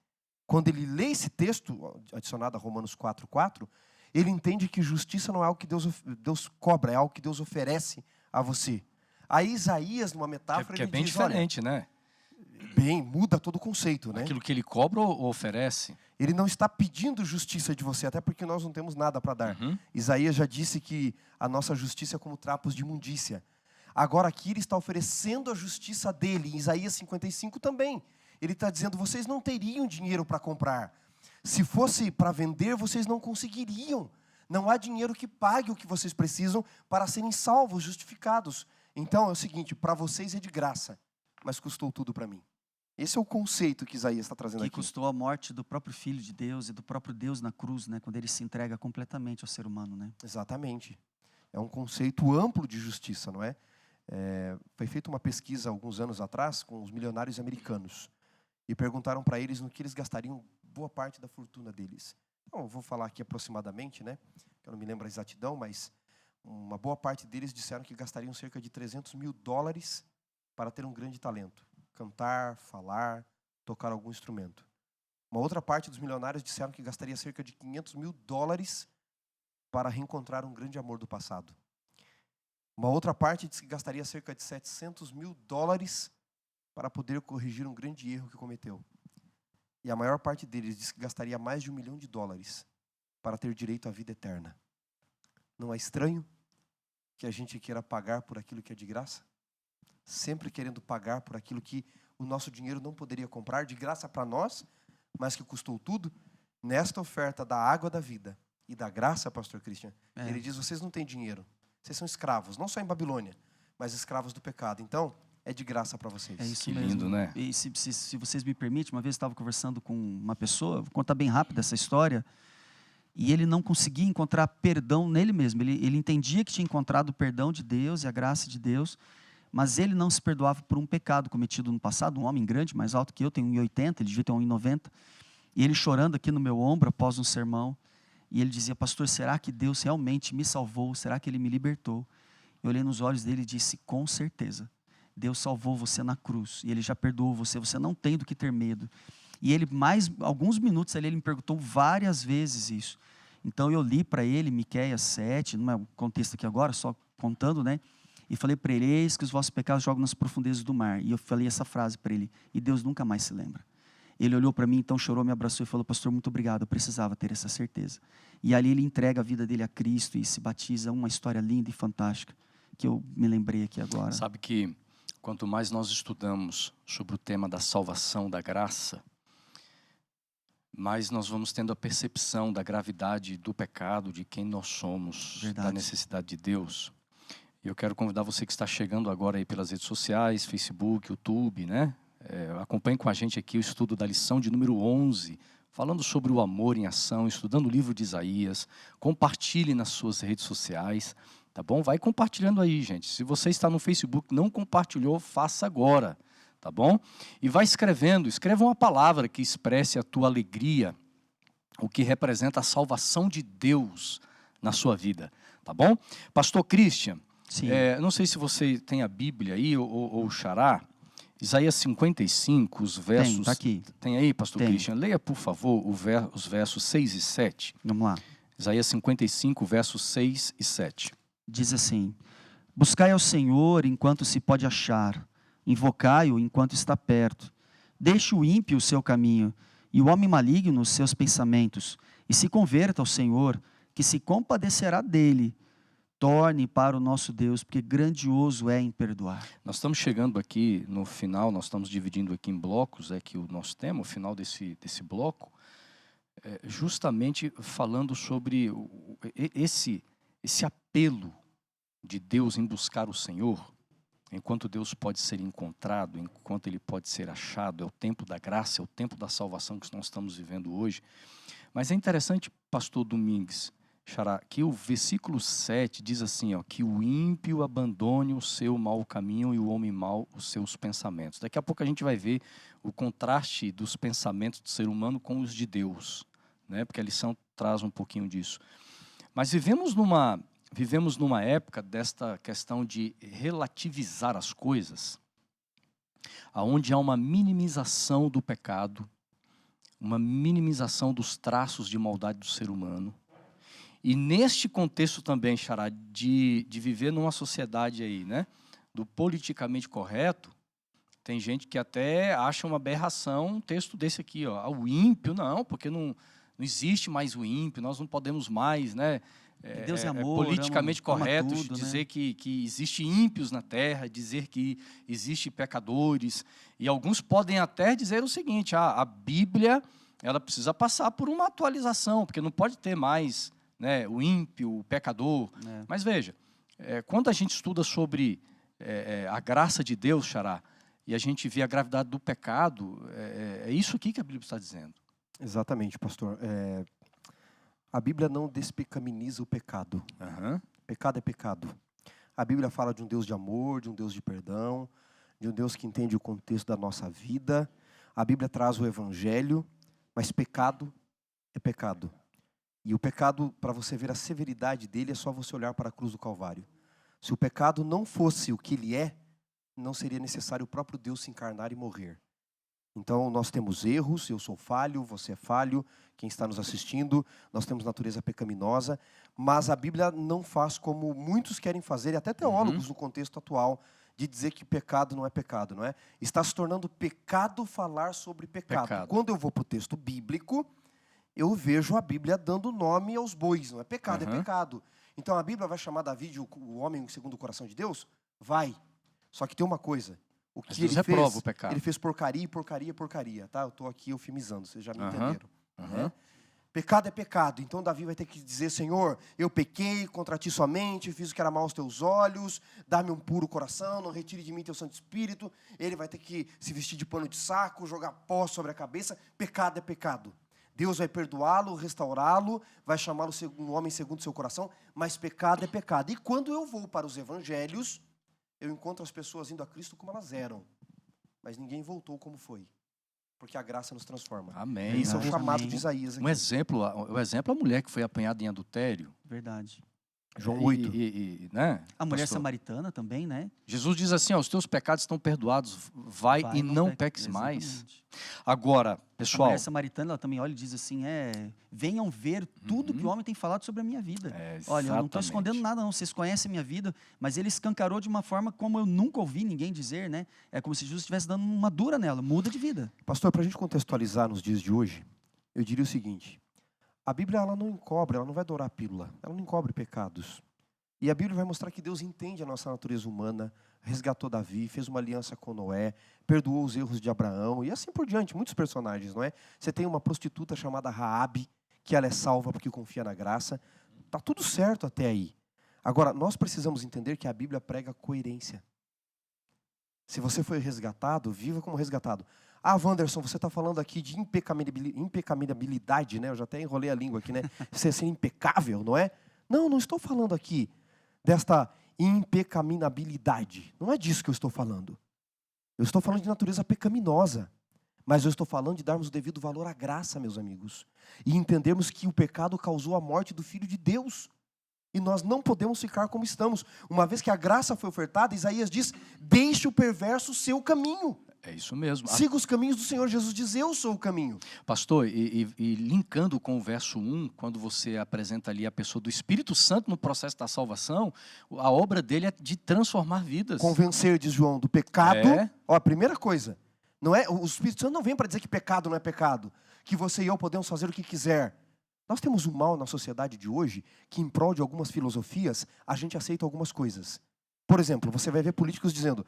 Quando ele lê esse texto, adicionado a Romanos 4:4, ele entende que justiça não é algo que Deus cobra, é algo que Deus oferece a você. Aí Isaías, numa metáfora, que é ele bem diz, diferente, né? Muda todo o conceito, né? Aquilo que ele cobra ou oferece. Ele não está pedindo justiça de você, até porque nós não temos nada para dar. Isaías já disse que a nossa justiça é como trapos de imundícia. Agora aqui ele está oferecendo a justiça dele. Em Isaías 55 também. Ele está dizendo, vocês não teriam dinheiro para comprar. Se fosse para vender, vocês não conseguiriam. Não há dinheiro que pague o que vocês precisam para serem salvos, justificados. Então é o seguinte, para vocês é de graça, mas custou tudo para mim. Esse é o conceito que Isaías está trazendo aqui. Que custou a morte do próprio Filho de Deus e do próprio Deus na cruz, né? Quando ele se entrega completamente ao ser humano, né? Exatamente. É um conceito amplo de justiça, não é? Foi feita uma pesquisa alguns anos atrás com os milionários americanos e perguntaram para eles no que eles gastariam boa parte da fortuna deles. Então, eu vou falar aqui aproximadamente, né? Eu não me lembro a exatidão, mas uma boa parte deles disseram que gastariam cerca de $300 mil para ter um grande talento. Cantar, falar, tocar algum instrumento. Uma outra parte dos milionários disseram que gastaria cerca de $500 mil para reencontrar um grande amor do passado. Uma outra parte disse que gastaria cerca de $700 mil para poder corrigir um grande erro que cometeu. E a maior parte deles disse que gastaria mais de $1 milhão para ter direito à vida eterna. Não é estranho que a gente queira pagar por aquilo que é de graça? Sempre querendo pagar por aquilo que o nosso dinheiro não poderia comprar, de graça para nós, mas que custou tudo. Nesta oferta da água da vida e da graça, pastor Christian, ele diz, vocês não têm dinheiro, vocês são escravos, não só em Babilônia, mas escravos do pecado. Então, é de graça para vocês. É isso que mesmo. Lindo, né? E se vocês me permitem, uma vez eu estava conversando com uma pessoa, vou contar bem rápido essa história, e ele não conseguia encontrar perdão nele mesmo. Ele entendia que tinha encontrado o perdão de Deus e a graça de Deus, mas ele não se perdoava por um pecado cometido no passado. Um homem grande, mais alto que eu, tem 1,80, ele devia ter 1,90. E ele chorando aqui no meu ombro após um sermão. E ele dizia, pastor, será que Deus realmente me salvou? Será que Ele me libertou? Eu olhei nos olhos dele e disse, com certeza. Deus salvou você na cruz. E Ele já perdoou você. Você não tem do que ter medo. E ele, mais alguns minutos ali, ele me perguntou várias vezes isso. Então eu li para ele Miqueias 7, não é o contexto aqui agora, só contando, né? E falei para ele, eis que os vossos pecados jogam nas profundezas do mar. E eu falei essa frase para ele, e Deus nunca mais se lembra. Ele olhou para mim, então chorou, me abraçou e falou, pastor, muito obrigado, eu precisava ter essa certeza. E ali ele entrega a vida dele a Cristo e se batiza, uma história linda e fantástica, que eu me lembrei aqui agora. Sabe que quanto mais nós estudamos sobre o tema da salvação, da graça, mais nós vamos tendo a percepção da gravidade do pecado, de quem nós somos, Verdade. Da necessidade de Deus. E eu quero convidar você que está chegando agora aí pelas redes sociais, Facebook, YouTube, né? Acompanhe com a gente aqui o estudo da lição de número 11, falando sobre o amor em ação, estudando o livro de Isaías. Compartilhe nas suas redes sociais, tá bom? Vai compartilhando aí, gente. Se você está no Facebook e não compartilhou, faça agora, tá bom? E vai escrevendo, escreva uma palavra que expresse a tua alegria, o que representa a salvação de Deus na sua vida, tá bom? Pastor Christian, não sei se você tem a Bíblia aí ou o Xará, Isaías 55, os versos... Tá aqui. Tem aí, pastor Christian? Leia, por favor, os versos 6 e 7. Vamos lá. Isaías 55, versos 6 e 7. Diz assim, buscai ao Senhor enquanto se pode achar, invocai-o enquanto está perto. Deixe o ímpio o seu caminho, e o homem maligno os seus pensamentos, e se converta ao Senhor, que se compadecerá dele. Torne para o nosso Deus, porque grandioso é em perdoar. Nós estamos chegando aqui no final, nós estamos dividindo aqui em blocos, que o nosso tema, o final desse bloco, justamente falando sobre esse apelo de Deus em buscar o Senhor, enquanto Deus pode ser encontrado, enquanto Ele pode ser achado, é o tempo da graça, é o tempo da salvação que nós estamos vivendo hoje. Mas é interessante, pastor Domingues, Xará, que o versículo 7 diz assim, que o ímpio abandone o seu mau caminho e o homem mau os seus pensamentos. Daqui a pouco a gente vai ver o contraste dos pensamentos do ser humano com os de Deus, né? Porque a lição traz um pouquinho disso. Mas vivemos numa época desta questão de relativizar as coisas, onde há uma minimização do pecado, uma minimização dos traços de maldade do ser humano. E neste contexto também, Xará, de viver numa sociedade aí, né, do politicamente correto, tem gente que até acha uma aberração um texto desse aqui, o ímpio, não, porque não existe mais o ímpio, nós não podemos mais, né, Deus é amor, politicamente correto tudo, dizer, né, que existe ímpios na terra, dizer que existe pecadores, e alguns podem até dizer o seguinte, a Bíblia, ela precisa passar por uma atualização, porque não pode ter mais né? O ímpio, o pecador. Mas veja, quando a gente estuda sobre a graça de Deus, Xará, e a gente vê a gravidade do pecado, é isso aqui que a Bíblia está dizendo. Exatamente, pastor. A Bíblia não despecaminiza o pecado. Pecado é pecado. A Bíblia fala de um Deus de amor, de um Deus de perdão, de um Deus que entende o contexto da nossa vida. A Bíblia traz o Evangelho, mas pecado é pecado. E o pecado, para você ver a severidade dele, é só você olhar para a cruz do Calvário. Se o pecado não fosse o que ele é, não seria necessário o próprio Deus se encarnar e morrer. Então, nós temos erros, eu sou falho, você é falho, quem está nos assistindo, nós temos natureza pecaminosa, mas a Bíblia não faz como muitos querem fazer, e até teólogos no contexto atual, de dizer que pecado não é pecado, não é? Está se tornando pecado falar sobre pecado. Quando eu vou para o texto bíblico, eu vejo a Bíblia dando nome aos bois, não é pecado, é pecado. Então, a Bíblia vai chamar Davi o homem segundo o coração de Deus? Vai. Só que tem uma coisa. O que ele fez, ele fez porcaria, porcaria, porcaria, tá? Eu estou aqui eufemizando, vocês já me entenderam. Né? Pecado é pecado, então Davi vai ter que dizer, Senhor, eu pequei contra ti somente, fiz o que era mal aos teus olhos, dá-me um puro coração, não retire de mim teu Santo Espírito. Ele vai ter que se vestir de pano de saco, jogar pó sobre a cabeça. Pecado é pecado. Deus vai perdoá-lo, restaurá-lo, vai chamá-lo um homem segundo o seu coração, mas pecado é pecado. E quando eu vou para os evangelhos, eu encontro as pessoas indo a Cristo como elas eram, mas ninguém voltou como foi, porque a graça nos transforma. Amém. Isso é o chamado de Isaías aqui. O exemplo é a mulher que foi apanhada em adultério. Verdade. João 8. Né, a mulher samaritana também, né? Jesus diz assim, os teus pecados estão perdoados, vai e não peques mais. Agora, pessoal... A mulher samaritana, ela também olha e diz assim, venham ver tudo que o homem tem falado sobre a minha vida. Olha, eu não estou escondendo nada não, vocês conhecem a minha vida, mas ele escancarou de uma forma como eu nunca ouvi ninguém dizer, né? É como se Jesus estivesse dando uma dura nela, muda de vida. Pastor, para a gente contextualizar nos dias de hoje, eu diria o seguinte... A Bíblia ela não encobre, ela não vai dourar a pílula, ela não encobre pecados. E a Bíblia vai mostrar que Deus entende a nossa natureza humana, resgatou Davi, fez uma aliança com Noé, perdoou os erros de Abraão e assim por diante, muitos personagens, não é? Você tem uma prostituta chamada Raabe, que ela é salva porque confia na graça. Está tudo certo até aí. Agora, nós precisamos entender que a Bíblia prega coerência. Se você foi resgatado, viva como resgatado. Wanderson, você está falando aqui de impecabilidade, né? Eu já até enrolei a língua aqui, né? Você ser impecável, não é? Não, não estou falando aqui desta impecaminabilidade. Não é disso que eu estou falando. Eu estou falando de natureza pecaminosa. Mas eu estou falando de darmos o devido valor à graça, meus amigos. E entendermos que o pecado causou a morte do Filho de Deus. E nós não podemos ficar como estamos. Uma vez que a graça foi ofertada, Isaías diz, deixe o perverso o seu caminho. É isso mesmo. Siga os caminhos do Senhor. Jesus diz, eu sou o caminho. Pastor, e linkando com o verso 1, quando você apresenta ali a pessoa do Espírito Santo no processo da salvação, a obra dele é de transformar vidas. Convencer, diz João, do pecado. Ó, a primeira coisa, não é, o Espírito Santo não vem para dizer que pecado não é pecado, que você e eu podemos fazer o que quiser. Nós temos um mal na sociedade de hoje, que em prol de algumas filosofias, a gente aceita algumas coisas. Por exemplo, você vai ver políticos dizendo,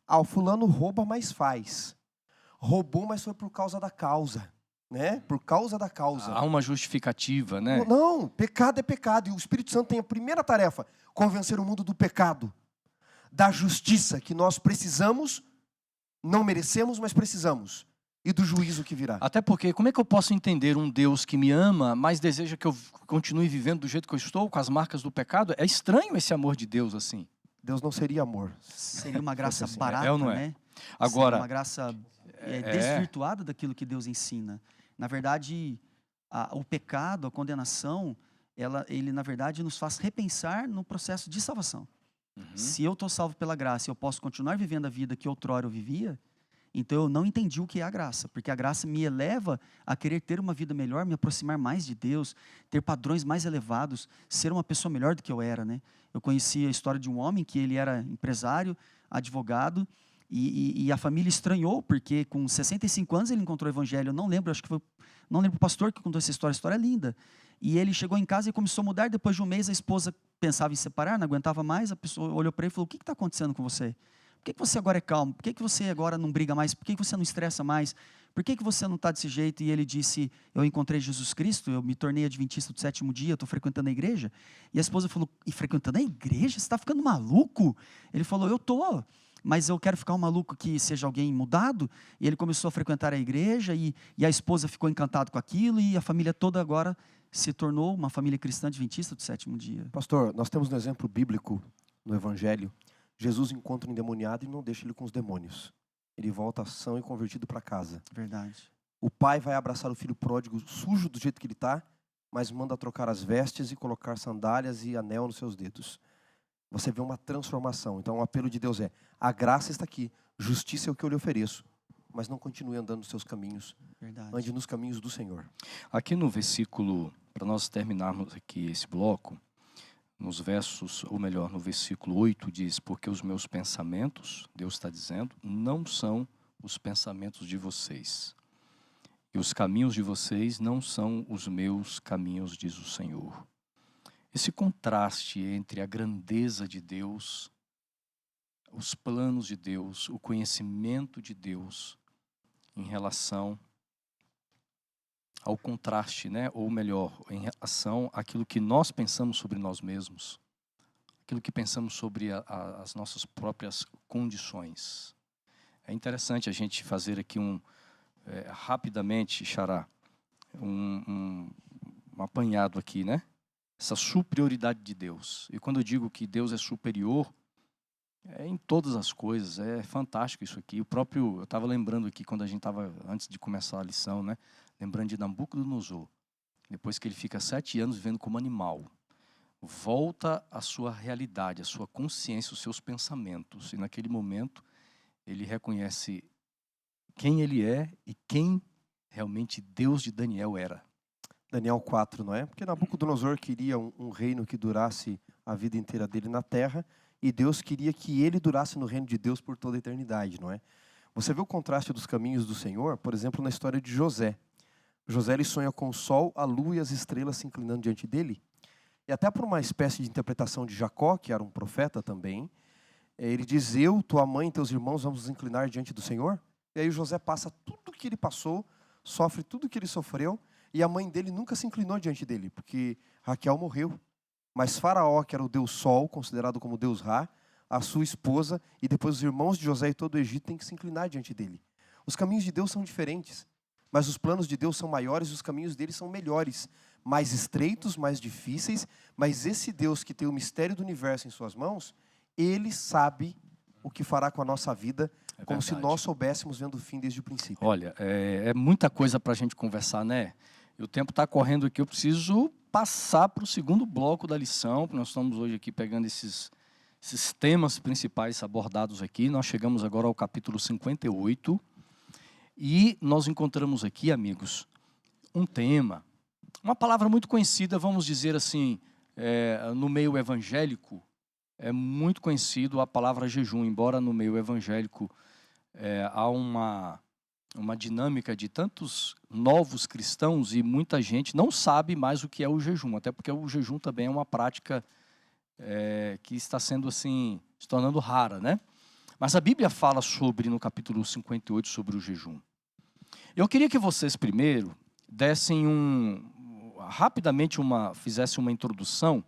o fulano rouba, mas faz. Roubou, mas foi por causa da causa. Né? Por causa da causa. Há uma justificativa, né? Não, pecado é pecado. E o Espírito Santo tem a primeira tarefa, convencer o mundo do pecado, da justiça que nós precisamos, não merecemos, mas precisamos. E do juízo que virá. Até porque, como é que eu posso entender um Deus que me ama, mas deseja que eu continue vivendo do jeito que eu estou, com as marcas do pecado? É estranho esse amor de Deus assim. Deus não seria amor. Seria uma graça barata, ou não é? né? Agora, seria uma graça desvirtuada daquilo que Deus ensina. Na verdade, o pecado, a condenação, ele na verdade nos faz repensar no processo de salvação. Se eu estou salvo pela graça e eu posso continuar vivendo a vida que outrora eu vivia, então eu não entendi o que é a graça, porque a graça me eleva a querer ter uma vida melhor, me aproximar mais de Deus, ter padrões mais elevados, ser uma pessoa melhor do que eu era, né? Eu conheci a história de um homem que ele era empresário, advogado, e a família estranhou, porque com 65 anos ele encontrou o evangelho. Eu não lembro, não lembro o pastor que contou essa história é linda. E ele chegou em casa e começou a mudar. Depois de um mês a esposa pensava em separar, não aguentava mais, a pessoa olhou para ele e falou, o que está acontecendo com você? Por que você agora é calmo? Por que você agora não briga mais? Por que você não estressa mais? por que você não está desse jeito? E ele disse, eu encontrei Jesus Cristo, eu me tornei adventista do 7º dia, estou frequentando a igreja. E a esposa falou, e frequentando a igreja? Você está ficando maluco? Ele falou, eu estou, mas eu quero ficar um maluco que seja alguém mudado. E ele começou a frequentar a igreja e a esposa ficou encantada com aquilo e a família toda agora se tornou uma família cristã adventista do 7º dia. Pastor, nós temos um exemplo bíblico no Evangelho. Jesus encontra um endemoniado e não deixa ele com os demônios. Ele volta são e convertido para casa. Verdade. O pai vai abraçar o filho pródigo sujo do jeito que ele está, mas manda trocar as vestes e colocar sandálias e anel nos seus dedos. Você vê uma transformação. Então o apelo de Deus é, a graça está aqui, justiça é o que eu lhe ofereço, mas não continue andando nos seus caminhos. Verdade. Ande nos caminhos do Senhor. Aqui no versículo, para nós terminarmos aqui esse bloco, nos versos, ou melhor, no versículo 8 diz, porque os meus pensamentos, Deus está dizendo, não são os pensamentos de vocês. E os caminhos de vocês não são os meus caminhos, diz o Senhor. Esse contraste entre a grandeza de Deus, os planos de Deus, o conhecimento de Deus em relação ao contraste, né? Ou melhor, em relação àquilo que nós pensamos sobre nós mesmos, aquilo que pensamos sobre as nossas próprias condições. É interessante a gente fazer aqui rapidamente, Xará, um apanhado aqui, né? Essa superioridade de Deus. E quando eu digo que Deus é superior, é em todas as coisas, é fantástico isso aqui. Eu estava lembrando aqui, quando a gente estava, antes de começar a lição, né? Lembrando de Nabucodonosor, depois que ele fica 7 anos vivendo como animal, volta à sua realidade, à sua consciência, os seus pensamentos. E naquele momento, ele reconhece quem ele é e quem realmente Deus de Daniel era. Daniel 4, não é? Porque Nabucodonosor queria um reino que durasse a vida inteira dele na terra, e Deus queria que ele durasse no reino de Deus por toda a eternidade, não é? Você vê o contraste dos caminhos do Senhor, por exemplo, na história de José. José ele sonha com o sol, a lua e as estrelas se inclinando diante dele. E até por uma espécie de interpretação de Jacó, que era um profeta também, ele diz, eu, tua mãe e teus irmãos vamos nos inclinar diante do Senhor. E aí José passa tudo que ele passou, sofre tudo que ele sofreu, e a mãe dele nunca se inclinou diante dele, porque Raquel morreu. Mas Faraó, que era o deus Sol, considerado como deus Ra, a sua esposa, e depois os irmãos de José e todo o Egito têm que se inclinar diante dele. Os caminhos de Deus são diferentes, mas os planos de Deus são maiores e os caminhos dele são melhores, mais estreitos, mais difíceis, mas esse Deus que tem o mistério do universo em suas mãos, ele sabe o que fará com a nossa vida, como se nós soubéssemos vendo o fim desde o princípio. Olha, é muita coisa para a gente conversar, né? E o tempo está correndo aqui, eu preciso passar para o segundo bloco da lição, porque nós estamos hoje aqui pegando esses temas principais abordados aqui. Nós chegamos agora ao capítulo 58 e nós encontramos aqui, amigos, um tema, uma palavra muito conhecida, vamos dizer assim, no meio evangélico, é muito conhecido a palavra jejum, embora no meio evangélico há uma dinâmica de tantos novos cristãos e muita gente não sabe mais o que é o jejum, até porque o jejum também é uma prática que está sendo assim, se tornando rara, né? Mas a Bíblia fala no capítulo 58, sobre o jejum. Eu queria que vocês primeiro dessem rapidamente fizessem uma introdução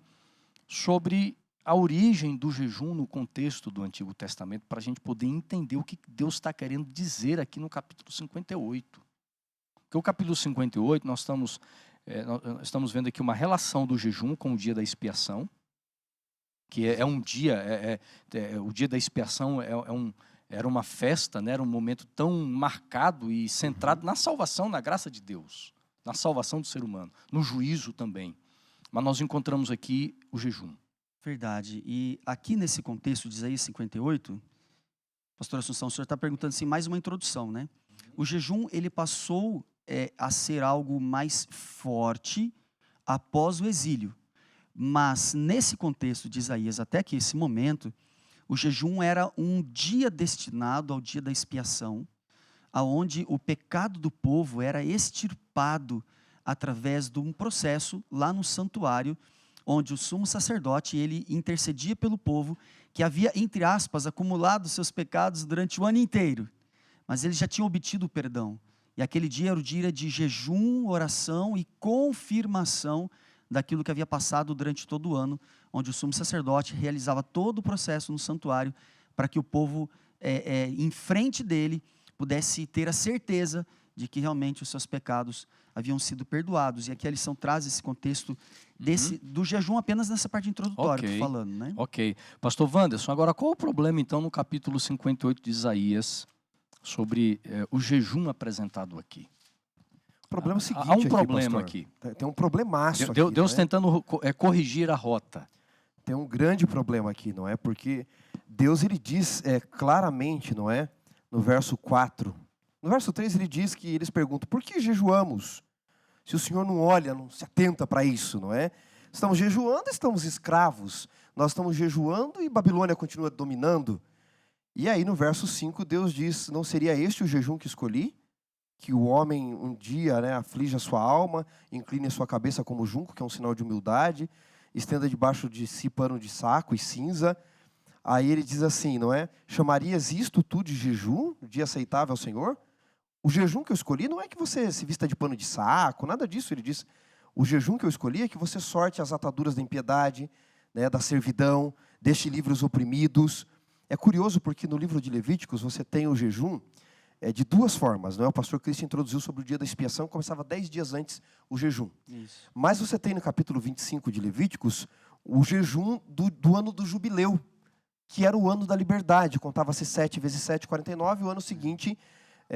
sobre a origem do jejum no contexto do Antigo Testamento, para a gente poder entender o que Deus está querendo dizer aqui no capítulo 58. Porque o capítulo 58, nós estamos vendo aqui uma relação do jejum com o dia da expiação, que é um dia, o dia da expiação era uma festa, né, era um momento tão marcado e centrado na salvação, na graça de Deus, na salvação do ser humano, no juízo também. Mas nós encontramos aqui o jejum. Verdade. E aqui nesse contexto de Isaías 58, pastor Assunção, o senhor está perguntando assim, mais uma introdução, né? O jejum, ele passou a ser algo mais forte após o exílio. Mas nesse contexto de Isaías, até que esse momento, o jejum era um dia destinado ao dia da expiação, aonde o pecado do povo era extirpado através de um processo lá no santuário, onde o sumo sacerdote, ele intercedia pelo povo, que havia, entre aspas, acumulado seus pecados durante o ano inteiro. Mas ele já tinha obtido o perdão. E aquele dia era o dia de jejum, oração e confirmação daquilo que havia passado durante todo o ano, onde o sumo sacerdote realizava todo o processo no santuário para que o povo, em frente dele, pudesse ter a certeza de que realmente os seus pecados haviam sido perdoados. E aqui a lição traz esse contexto do jejum apenas nessa parte introdutória, que eu tô falando, né? Ok. Pastor Wanderson, agora qual o problema então no capítulo 58 de Isaías sobre o jejum apresentado aqui? O problema é o seguinte, há um problema aqui. Tem um problemaço aqui. Deus não é? tentando corrigir a rota. Tem um grande problema aqui, não é? Porque Deus, ele diz claramente, não é? No verso 4. No verso 3 ele diz que eles perguntam, por que jejuamos? Se o Senhor não olha, não se atenta para isso, não é? Estamos jejuando, estamos escravos. Nós estamos jejuando e Babilônia continua dominando. E aí no verso 5 Deus diz, não seria este o jejum que escolhi? Que o homem um dia, né, aflige a sua alma, incline a sua cabeça como junco, que é um sinal de humildade, estenda debaixo de si pano de saco e cinza. Aí ele diz assim, não é? Chamarias isto tu de jejum, dia aceitável ao Senhor? O jejum que eu escolhi não é que você se vista de pano de saco, nada disso. Ele diz, o jejum que eu escolhi é que você sorte as ataduras da impiedade, né, da servidão, deixe livre os oprimidos. É curioso porque no livro de Levíticos você tem o jejum de duas formas. Não é? O pastor Cristo introduziu sobre o dia da expiação, começava 10 dias antes o jejum. Isso. Mas você tem no capítulo 25 de Levíticos o jejum do ano do jubileu, que era o ano da liberdade. Contava-se 7 vezes 7, 49. O ano seguinte,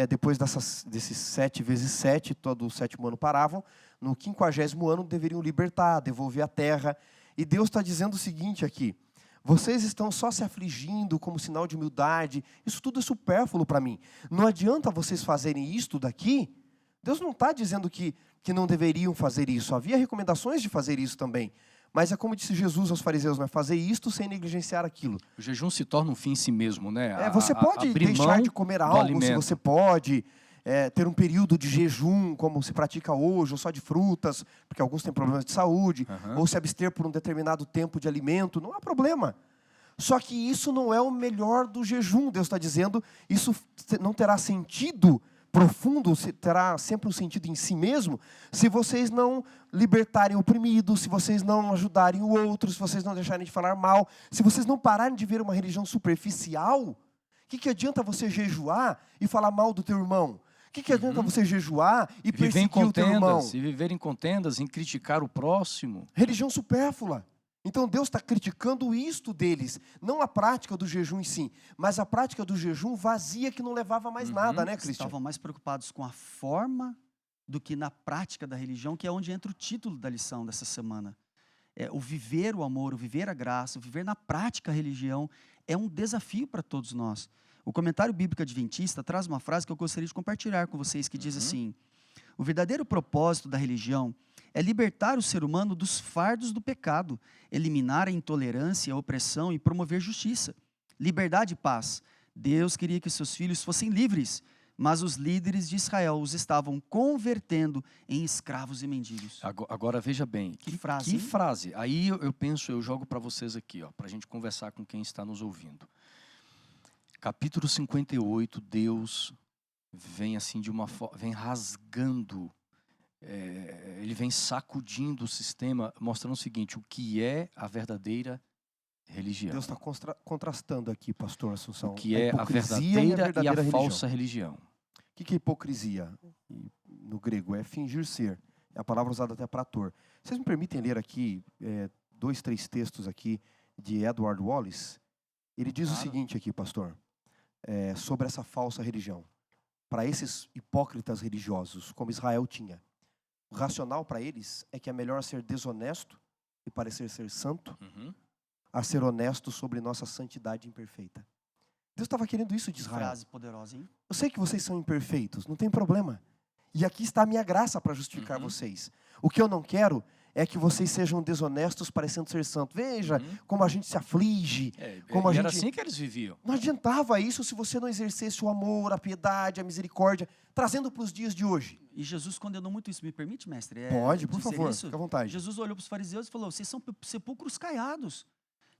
depois desses 7 vezes 7, todo o 7º ano paravam. No 50º ano deveriam libertar, devolver a terra. E Deus está dizendo o seguinte aqui, vocês estão só se afligindo como sinal de humildade, isso tudo é supérfluo para mim. Não adianta vocês fazerem isto daqui. Deus não está dizendo que não deveriam fazer isso. Havia recomendações de fazer isso também. Mas é como disse Jesus aos fariseus, né? Fazer isto sem negligenciar aquilo. O jejum se torna um fim em si mesmo, né? Você pode deixar de comer algo, se você pode ter um período de jejum, como se pratica hoje, ou só de frutas, porque alguns têm problemas de saúde, ou se abster por um determinado tempo de alimento, não há problema. Só que isso não é o melhor do jejum, Deus está dizendo, isso não terá sentido profundo, terá sempre um sentido em si mesmo, se vocês não libertarem o oprimido, se vocês não ajudarem o outro, se vocês não deixarem de falar mal, se vocês não pararem de ver uma religião superficial. O que adianta você jejuar e falar mal do teu irmão? O que adianta você jejuar e perseguir o teu irmão? E viver em contendas, em criticar o próximo. Religião supérflua. Então Deus está criticando isto deles, não a prática do jejum em si, mas a prática do jejum vazia que não levava mais nada, né, Cristian? Estavam mais preocupados com a forma do que na prática da religião, que é onde entra o título da lição dessa semana. O viver o amor, o viver a graça, o viver na prática a religião é um desafio para todos nós. O comentário bíblico adventista traz uma frase que eu gostaria de compartilhar com vocês, que diz assim, o verdadeiro propósito da religião é libertar o ser humano dos fardos do pecado, eliminar a intolerância, a opressão e promover justiça. Liberdade e paz. Deus queria que seus filhos fossem livres, mas os líderes de Israel os estavam convertendo em escravos e mendigos. Agora veja bem, que frase. Hein? Que frase. Aí eu jogo para vocês aqui, para a gente conversar com quem está nos ouvindo. Capítulo 58, Deus vem assim vem rasgando, ele vem sacudindo o sistema, mostrando o seguinte, o que é a verdadeira religião. Deus está contrastando aqui, pastor Assunção. O que é a verdadeira e a falsa religião. O que é hipocrisia? No grego, é fingir ser. É a palavra usada até para ator. Vocês me permitem ler aqui 2, 3 textos aqui de Edward Wallace? Ele diz o seguinte aqui, pastor, sobre essa falsa religião. Para esses hipócritas religiosos, como Israel tinha. O racional para eles é que é melhor ser desonesto e parecer ser santo, a ser honesto sobre nossa santidade imperfeita. Deus estava querendo isso de Israel. Frase poderosa, hein? Eu sei que vocês são imperfeitos, não tem problema. E aqui está a minha graça para justificar vocês. O que eu não quero é que vocês sejam desonestos parecendo ser santos. Veja como a gente se aflige. Era assim que eles viviam. Não adiantava isso se você não exercesse o amor, a piedade, a misericórdia, trazendo para os dias de hoje. E Jesus condenou muito isso. Me permite, mestre? Pode, por favor, fica à vontade. Jesus olhou para os fariseus e falou, vocês são sepulcros caiados.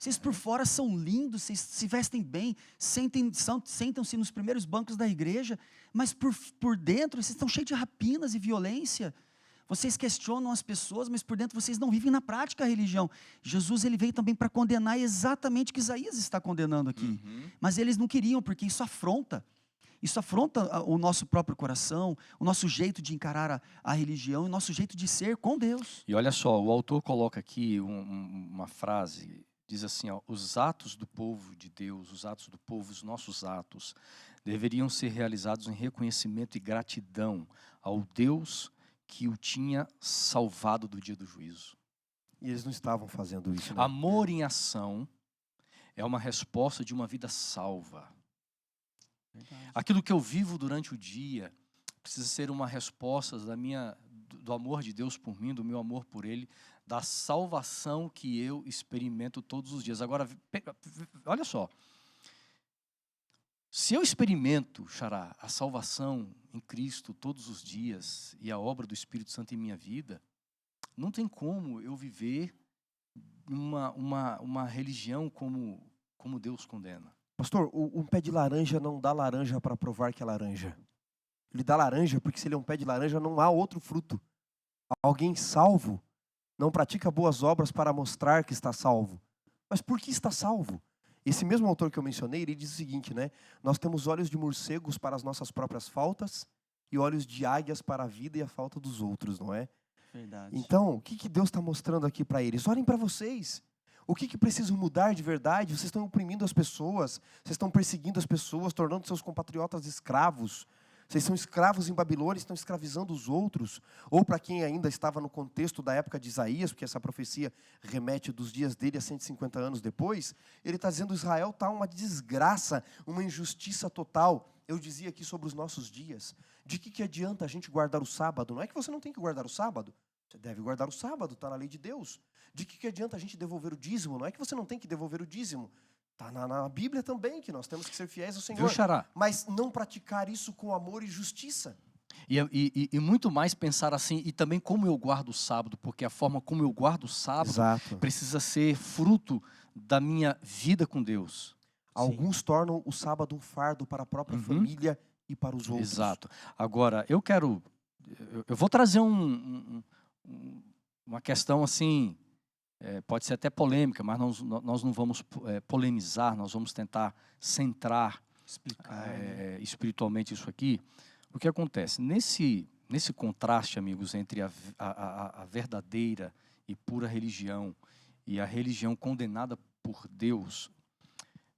Vocês por fora são lindos, vocês se vestem bem, sentam-se nos primeiros bancos da igreja, mas por dentro vocês estão cheios de rapinas e violência. Vocês questionam as pessoas, mas por dentro vocês não vivem na prática a religião. Jesus ele veio também para condenar exatamente o que Isaías está condenando aqui. Mas eles não queriam, porque isso afronta. Isso afronta o nosso próprio coração, o nosso jeito de encarar a religião, o nosso jeito de ser com Deus. E olha só, o autor coloca aqui uma frase, diz assim, ó, os atos do povo de Deus, os atos do povo, os nossos atos, deveriam ser realizados em reconhecimento e gratidão ao Deus que o tinha salvado do dia do juízo. E eles não estavam fazendo isso, né? Amor em ação é uma resposta de uma vida salva. Verdade. Aquilo que eu vivo durante o dia precisa ser uma resposta do amor de Deus por mim, do meu amor por Ele, da salvação que eu experimento todos os dias. Agora, olha só. Se eu experimento, Xará, a salvação em Cristo todos os dias e a obra do Espírito Santo em minha vida, não tem como eu viver uma religião como Deus condena. Pastor, um pé de laranja não dá laranja para provar que é laranja. Ele dá laranja porque se ele é um pé de laranja não há outro fruto. Alguém salvo não pratica boas obras para mostrar que está salvo. Mas por que está salvo? Esse mesmo autor que eu mencionei, ele diz o seguinte, né? Nós temos olhos de morcegos para as nossas próprias faltas e olhos de águias para a vida e a falta dos outros, não é? Verdade. Então, o que Deus está mostrando aqui para eles? Olhem para vocês. O que precisam mudar de verdade? Vocês estão oprimindo as pessoas, vocês estão perseguindo as pessoas, tornando seus compatriotas escravos. Vocês são escravos em Babilônia, estão escravizando os outros. Ou para quem ainda estava no contexto da época de Isaías, porque essa profecia remete dos dias dele a 150 anos depois, ele está dizendo que Israel está uma desgraça, uma injustiça total. Eu dizia aqui sobre os nossos dias. De que adianta a gente guardar o sábado? Não é que você não tem que guardar o sábado. Você deve guardar o sábado, está na lei de Deus. De que adianta a gente devolver o dízimo? Não é que você não tem que devolver o dízimo. Está na Bíblia também, que nós temos que ser fiéis ao Senhor. Viu, Xará? Mas não praticar isso com amor e justiça. E muito mais pensar assim, e também como eu guardo o sábado, porque a forma como eu guardo o sábado Exato. precisa ser fruto da minha vida com Deus. Alguns tornam o sábado um fardo para a própria família e para os outros. Exato. Agora, eu vou trazer uma questão assim, pode ser até polêmica, mas nós não vamos polemizar, nós vamos tentar centrar espiritualmente isso aqui. O que acontece? Nesse contraste, amigos, entre a verdadeira e pura religião e a religião condenada por Deus,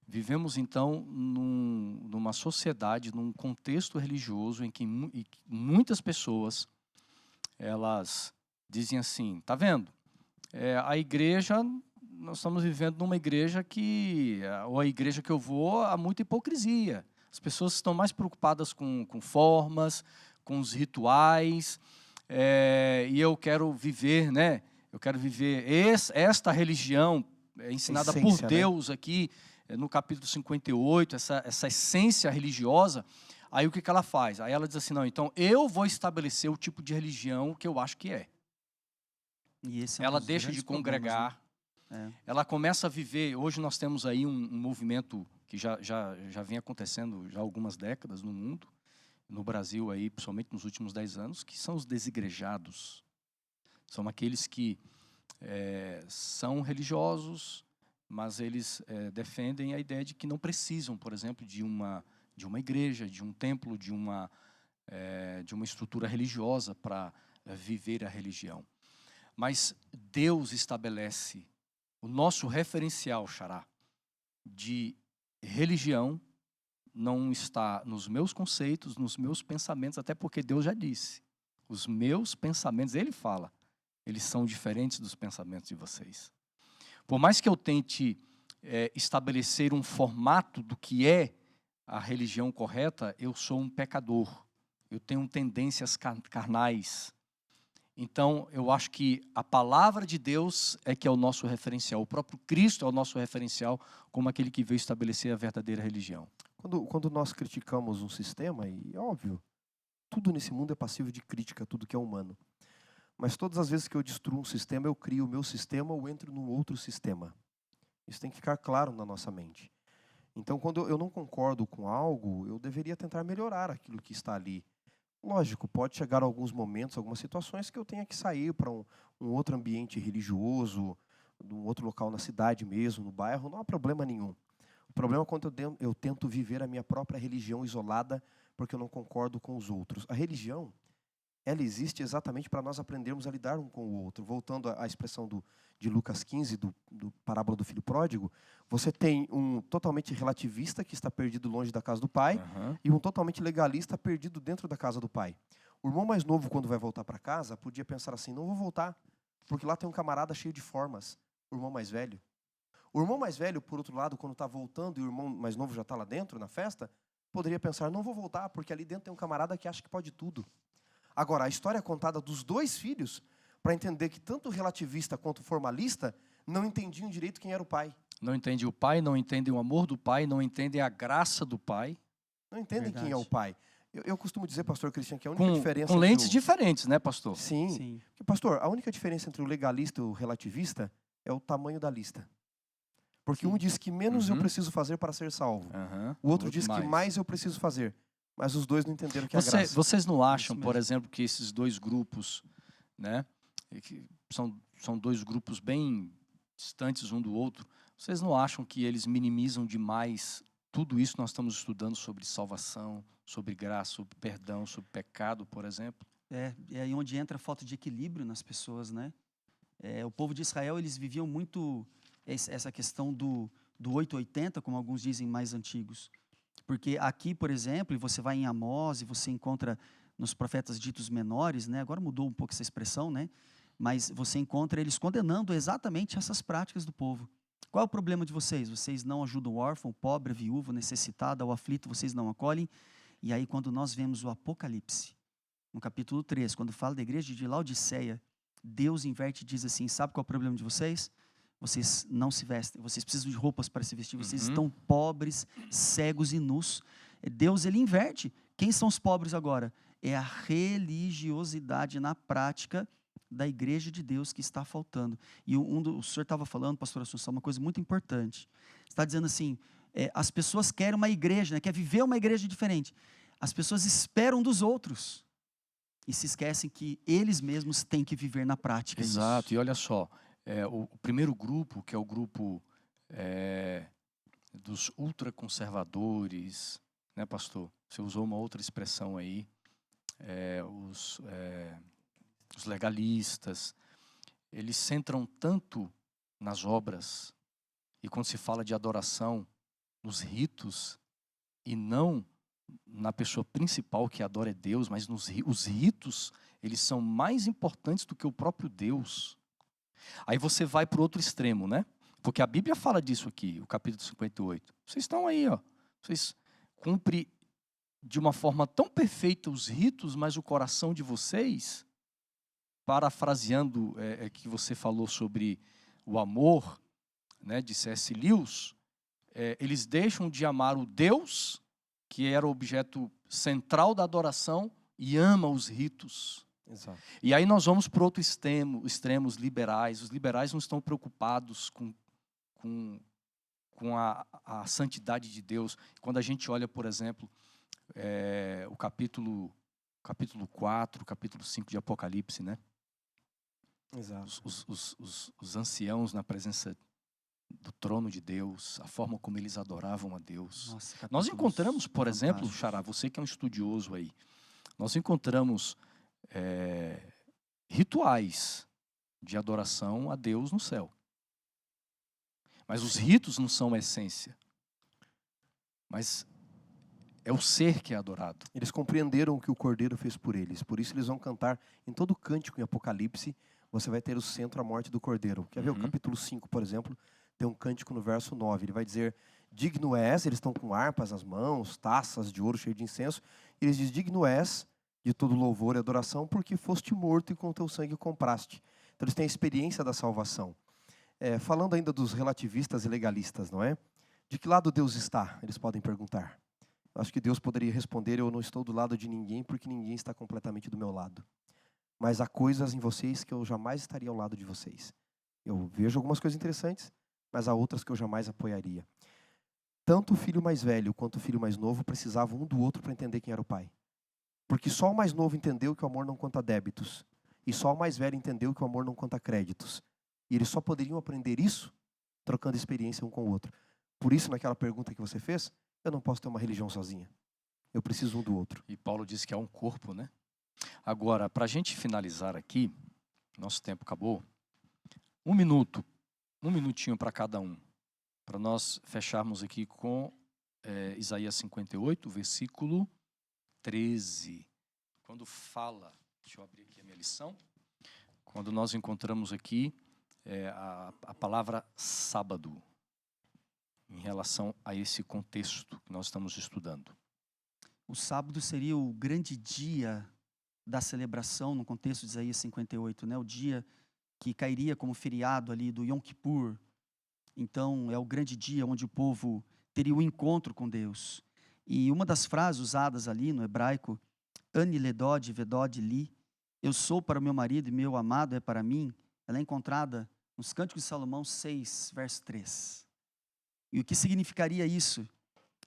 vivemos então numa sociedade, num contexto religioso em que muitas pessoas, elas dizem assim, tá vendo? A igreja, nós estamos vivendo numa igreja ou a igreja que eu vou, há muita hipocrisia. As pessoas estão mais preocupadas com formas, com os rituais, e eu quero viver, né? Eu quero viver esta religião ensinada essência, por Deus, né? Aqui no capítulo 58, essa essência religiosa. Aí o que ela faz? Aí ela diz assim, não, então eu vou estabelecer o tipo de religião que eu acho que é. E esse Ela deixa de congregar, né? Ela começa a viver. Hoje nós temos aí um movimento que já vem acontecendo já há algumas décadas no mundo, no Brasil aí, principalmente nos últimos 10 anos, que são os desigrejados. São aqueles que são religiosos, mas eles defendem a ideia de que não precisam, por exemplo, de uma igreja, de um templo, de uma estrutura religiosa para viver a religião. Mas Deus estabelece o nosso referencial, Xará, de religião não está nos meus conceitos, nos meus pensamentos, até porque Deus já disse, os meus pensamentos, Ele fala, eles são diferentes dos pensamentos de vocês. Por mais que eu tente estabelecer um formato do que é a religião correta, eu sou um pecador, eu tenho tendências carnais. Então, eu acho que a palavra de Deus é que é o nosso referencial. O próprio Cristo é o nosso referencial como aquele que veio estabelecer a verdadeira religião. Quando nós criticamos um sistema, e óbvio, tudo nesse mundo é passível de crítica, tudo que é humano. Mas todas as vezes que eu destruo um sistema, eu crio o meu sistema ou entro num outro sistema. Isso tem que ficar claro na nossa mente. Então, quando eu não concordo com algo, eu deveria tentar melhorar aquilo que está ali. Lógico, pode chegar alguns momentos, algumas situações que eu tenha que sair para um outro ambiente religioso, num outro local na cidade mesmo, no bairro, não há problema nenhum. O problema é quando eu tento viver a minha própria religião isolada porque eu não concordo com os outros. A religião, ela existe exatamente para nós aprendermos a lidar um com o outro. Voltando à expressão de Lucas 15, do parábola do filho pródigo, você tem um totalmente relativista que está perdido longe da casa do pai, e um totalmente legalista perdido dentro da casa do pai. O irmão mais novo, quando vai voltar para casa, podia pensar assim, não vou voltar, porque lá tem um camarada cheio de formas, o irmão mais velho. O irmão mais velho, por outro lado, quando está voltando e o irmão mais novo já está lá dentro, na festa, poderia pensar, não vou voltar, porque ali dentro tem um camarada que acha que pode tudo. Agora, a história é contada dos dois filhos para entender que tanto o relativista quanto o formalista não entendiam direito quem era o pai. Não entendem o pai, não entendem o amor do pai, não entendem a graça do pai. Não entendem quem é o pai. Eu costumo dizer, pastor Cristian, que a única diferença... Com lentes diferentes, né, pastor? Sim. Porque, pastor, a única diferença entre o legalista e o relativista é o tamanho da lista. Porque um diz que menos eu preciso fazer para ser salvo. O outro diz que mais eu preciso fazer. Mas os dois não entenderam que é a graça. Vocês não acham, por exemplo, que esses dois grupos, né, que são dois grupos bem distantes um do outro, vocês não acham que eles minimizam demais tudo isso que nós estamos estudando sobre salvação, sobre graça, sobre perdão, sobre pecado, por exemplo? É aí onde entra a falta de equilíbrio nas pessoas, né? O povo de Israel, eles viviam muito essa questão do 880, como alguns dizem, mais antigos. Porque aqui, por exemplo, e você vai em Amós e você encontra nos profetas ditos menores, né? Agora mudou um pouco essa expressão, né? Mas você encontra eles condenando exatamente essas práticas do povo. Qual é o problema de vocês? Vocês não ajudam o órfão, o pobre, a viúva, o necessitado, o aflito, vocês não acolhem. E aí, quando nós vemos o Apocalipse, no capítulo 3, quando fala da igreja de Laodiceia, Deus inverte e diz assim, sabe qual é o problema de vocês? Vocês não se vestem, vocês precisam de roupas para se vestir, vocês estão pobres, cegos e nus. Deus, ele inverte. Quem são os pobres agora? É a religiosidade na prática da igreja de Deus que está faltando. E o senhor estava falando, pastor Assunção, uma coisa muito importante. Você está dizendo assim, as pessoas querem uma igreja, né, quer viver uma igreja diferente. As pessoas esperam dos outros e se esquecem que eles mesmos têm que viver na prática. Exato, isso. E olha só, o primeiro grupo, que é o grupo dos ultraconservadores, né, pastor? Você usou uma outra expressão aí, os legalistas, eles centram tanto nas obras, e quando se fala de adoração, nos ritos, e não na pessoa principal que adora é Deus, mas os ritos, eles são mais importantes do que o próprio Deus. Aí você vai para o outro extremo, né? Porque a Bíblia fala disso aqui, o capítulo 58. Vocês estão aí, ó. Vocês cumprem de uma forma tão perfeita os ritos, mas o coração de vocês, parafraseando que você falou sobre o amor, né, de C.S. Lewis, eles deixam de amar o Deus, que era o objeto central da adoração, e ama os ritos. Exato. E aí nós vamos para o outro extremo, os liberais. Os liberais não estão preocupados com a santidade de Deus. Quando a gente olha, por exemplo, o capítulo 4, capítulo 5 de Apocalipse, né? Exato. Os anciãos na presença do trono de Deus, a forma como eles adoravam a Deus. Nossa, nós encontramos, por exemplo, Xará, você que é um estudioso aí, nós encontramos rituais de adoração a Deus no céu. Mas os ritos não são a essência. Mas é o ser que é adorado. Eles compreenderam o que o Cordeiro fez por eles. Por isso eles vão cantar em todo cântico em Apocalipse. Você vai ter o centro, a morte do Cordeiro. Quer ver o capítulo 5, por exemplo? Tem um cântico no verso 9. Ele vai dizer, digno és, eles estão com harpas nas mãos, taças de ouro cheio de incenso. E eles dizem, digno és de todo louvor e adoração, porque foste morto e com teu sangue compraste. Então eles têm a experiência da salvação. Falando ainda dos relativistas e legalistas, não é? De que lado Deus está? Eles podem perguntar. Acho que Deus poderia responder, eu não estou do lado de ninguém, porque ninguém está completamente do meu lado. Mas há coisas em vocês que eu jamais estaria ao lado de vocês. Eu vejo algumas coisas interessantes, mas há outras que eu jamais apoiaria. Tanto o filho mais velho quanto o filho mais novo precisavam um do outro para entender quem era o pai. Porque só o mais novo entendeu que o amor não conta débitos. E só o mais velho entendeu que o amor não conta créditos. E eles só poderiam aprender isso trocando experiência um com o outro. Por isso, naquela pergunta que você fez, eu não posso ter uma religião sozinha. Eu preciso um do outro. E Paulo disse que é um corpo, né? Agora, para a gente finalizar aqui, nosso tempo acabou. Um minutinho para cada um. Para nós fecharmos aqui com Isaías 58, versículo 13. Quando fala, deixa eu abrir aqui a minha lição. Quando nós encontramos aqui a palavra sábado, em relação a esse contexto que nós estamos estudando. O sábado seria o grande dia da celebração, no contexto de Isaías 58, né? O dia que cairia como feriado ali do Yom Kippur. Então, é o grande dia onde o povo teria o encontro com Deus. E uma das frases usadas ali no hebraico, Ani ledod vedod li, eu sou para o meu marido e meu amado é para mim, ela é encontrada nos Cânticos de Salomão 6, verso 3. E o que significaria isso?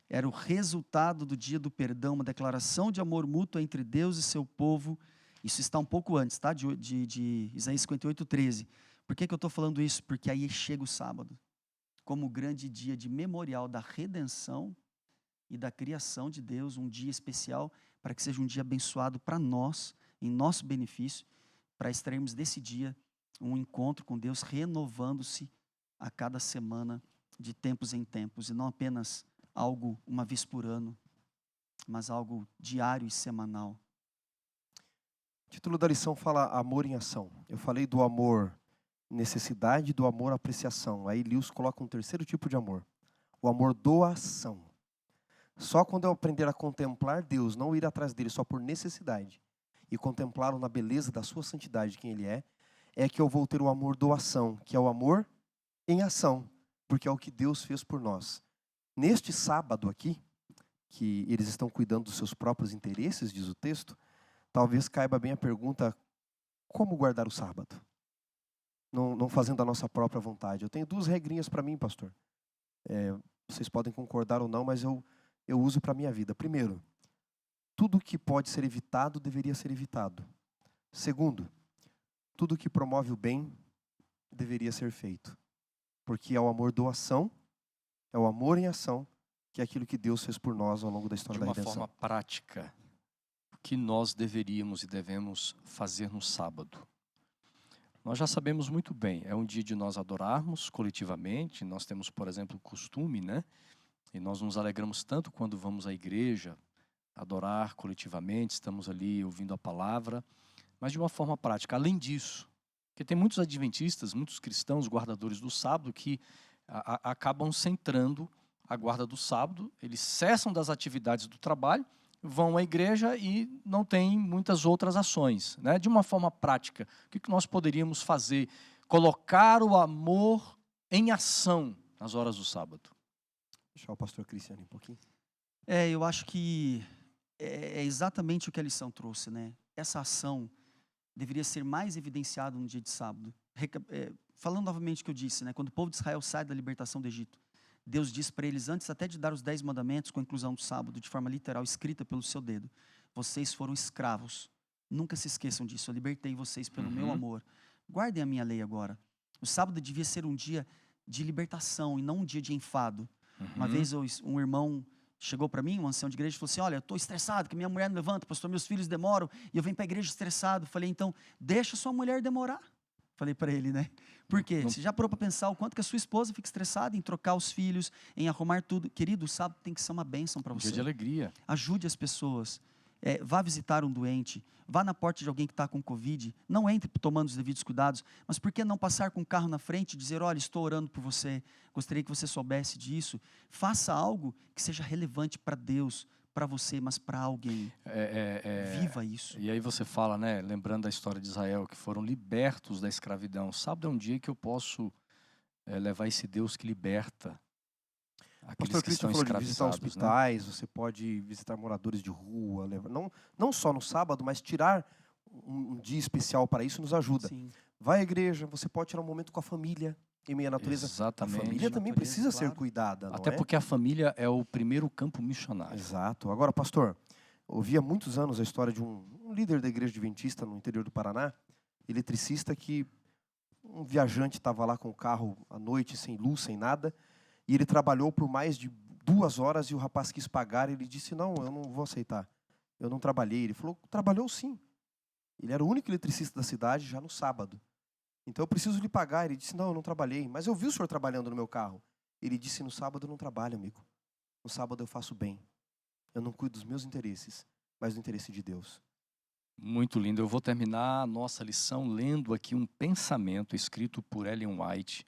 Era o resultado do dia do perdão, uma declaração de amor mútuo entre Deus e seu povo. Isso está um pouco antes, tá? De Isaías 58, 13. Por que eu estou falando isso? Porque aí chega o sábado, como o grande dia de memorial da redenção e da criação de Deus, um dia especial para que seja um dia abençoado para nós, em nosso benefício, para extrairmos desse dia um encontro com Deus, renovando-se a cada semana, de tempos em tempos, e não apenas algo uma vez por ano, mas algo diário e semanal. O título da lição fala amor em ação. Eu falei do amor necessidade, do amor apreciação. Aí Lewis coloca um terceiro tipo de amor, o amor doação. Só quando eu aprender a contemplar Deus, não ir atrás dele só por necessidade, e contemplá-lo na beleza da sua santidade, quem ele é que eu vou ter o amor doação, que é o amor em ação, porque é o que Deus fez por nós. Neste sábado aqui, que eles estão cuidando dos seus próprios interesses, diz o texto, talvez caiba bem a pergunta, como guardar o sábado? Não fazendo a nossa própria vontade. Eu tenho duas regrinhas para mim, pastor. Vocês podem concordar ou não, mas eu uso para a minha vida. Primeiro, tudo que pode ser evitado, deveria ser evitado. Segundo, tudo que promove o bem, deveria ser feito. Porque é o amor doação, é o amor em ação, que é aquilo que Deus fez por nós ao longo da história da redenção. De uma forma prática, o que nós deveríamos e devemos fazer no sábado? Nós já sabemos muito bem, é um dia de nós adorarmos coletivamente. Nós temos, por exemplo, o costume, né? E nós nos alegramos tanto quando vamos à igreja, adorar coletivamente, estamos ali ouvindo a palavra, mas de uma forma prática. Além disso, porque tem muitos adventistas, muitos cristãos guardadores do sábado que acabam centrando a guarda do sábado, eles cessam das atividades do trabalho, vão à igreja e não tem muitas outras ações, né? De uma forma prática, o que nós poderíamos fazer? Colocar o amor em ação nas horas do sábado. Deixa o pastor Cristiano um pouquinho. Eu acho que é exatamente o que a lição trouxe, né? Essa ação deveria ser mais evidenciada no dia de sábado. Falando novamente o que eu disse, né? Quando o povo de Israel sai da libertação do Egito, Deus diz para eles, antes até de dar os 10 mandamentos, com a inclusão do sábado, de forma literal, escrita pelo seu dedo: vocês foram escravos, nunca se esqueçam disso, eu libertei vocês pelo meu amor. Guardem a minha lei agora. O sábado devia ser um dia de libertação e não um dia de enfado. Uma vez um irmão chegou para mim, um ancião de igreja, e falou assim: olha, eu estou estressado, que minha mulher não levanta, pastor, meus filhos demoram, e eu venho para a igreja estressado. Falei, então, deixa sua mulher demorar. Falei para ele, né? Por quê? Você já parou para pensar o quanto que a sua esposa fica estressada em trocar os filhos, em arrumar tudo? Querido, o sábado tem que ser uma bênção para você. Dia de alegria. Ajude as pessoas. Vá visitar um doente, vá na porta de alguém que está com Covid, não entre tomando os devidos cuidados, mas por que não passar com o carro na frente e dizer: olha, estou orando por você, gostaria que você soubesse disso. Faça algo que seja relevante para Deus, para você, mas para alguém. Viva isso. E aí você fala, né, lembrando da história de Israel, que foram libertos da escravidão. Sábado é um dia que eu posso levar esse Deus que liberta aqueles que estão escravizados, de visitar hospitais, né? Você pode visitar moradores de rua, não só no sábado, mas tirar um dia especial para isso nos ajuda. Sim. Vai à igreja, você pode tirar um momento com a família, em meio à natureza. Exatamente. A família também precisa ser claro. cuidada, não Até é? porque a família é o primeiro campo missionário. Exato. Agora, pastor, ouvi há muitos anos a história de um líder da igreja adventista no interior do Paraná, eletricista, que um viajante estava lá com o carro à noite, sem luz, sem nada, e ele trabalhou por mais de 2 horas e o rapaz quis pagar, e ele disse, não, eu não vou aceitar, eu não trabalhei. Ele falou, trabalhou sim. Ele era o único eletricista da cidade já no sábado. Então eu preciso lhe pagar. Ele disse, não, eu não trabalhei, mas eu vi o senhor trabalhando no meu carro. Ele disse, no sábado eu não trabalho, amigo. No sábado eu faço bem. Eu não cuido dos meus interesses, mas do interesse de Deus. Muito lindo. Eu vou terminar a nossa lição lendo aqui um pensamento escrito por Ellen White.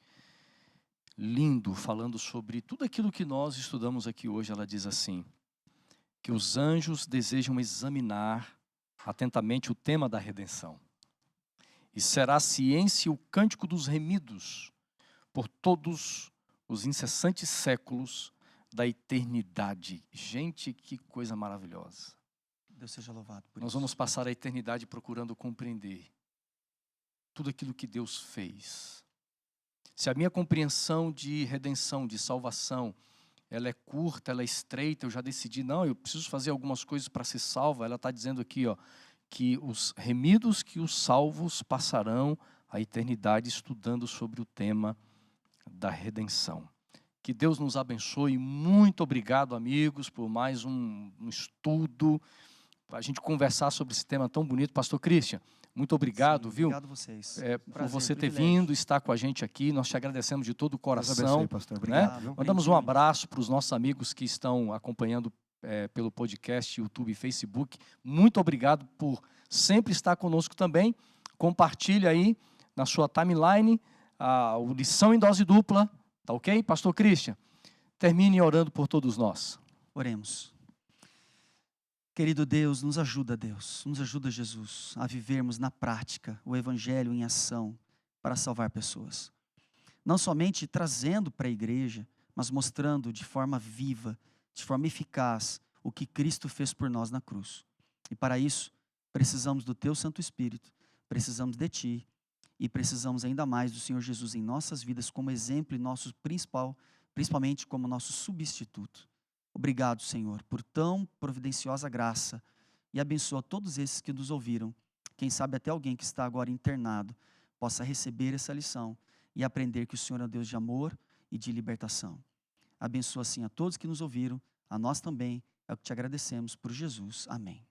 Lindo, falando sobre tudo aquilo que nós estudamos aqui hoje. Ela diz assim, que os anjos desejam examinar atentamente o tema da redenção. E será a ciência o cântico dos remidos por todos os incessantes séculos da eternidade. Gente, que coisa maravilhosa. Deus seja louvado por Nós isso. vamos passar a eternidade procurando compreender tudo aquilo que Deus fez. Se a minha compreensão de redenção, de salvação, ela é curta, ela é estreita, eu já decidi, não, eu preciso fazer algumas coisas para ser salva. Ela está dizendo aqui, ó, que os remidos, que os salvos passarão a eternidade estudando sobre o tema da redenção. Que Deus nos abençoe. Muito obrigado, amigos, por mais um estudo, para a gente conversar sobre esse tema tão bonito. Pastor Christian, muito obrigado, Sim, viu? Obrigado a vocês. Por você ter vindo, estar com a gente aqui. Nós te agradecemos de todo o Deus coração. abençoe, pastor. Obrigado. Né? Viu? Mandamos um abraço para os nossos amigos que estão acompanhando pelo podcast, YouTube e Facebook. Muito obrigado por sempre estar conosco também. Compartilhe aí na sua timeline a lição em dose dupla. Tá ok? Pastor Christian, termine orando por todos nós. Oremos. Querido Deus, nos ajuda, Jesus, a vivermos na prática o Evangelho em ação para salvar pessoas. Não somente trazendo para a igreja, mas mostrando de forma viva, de forma eficaz, o que Cristo fez por nós na cruz. E para isso, precisamos do Teu Santo Espírito, precisamos de Ti e precisamos ainda mais do Senhor Jesus em nossas vidas como exemplo e nosso principalmente como nosso substituto. Obrigado, Senhor, por tão providenciosa graça e abençoa todos esses que nos ouviram. Quem sabe até alguém que está agora internado possa receber essa lição e aprender que o Senhor é um Deus de amor e de libertação. Abençoa, assim, a todos que nos ouviram, a nós também, é o que te agradecemos por Jesus. Amém.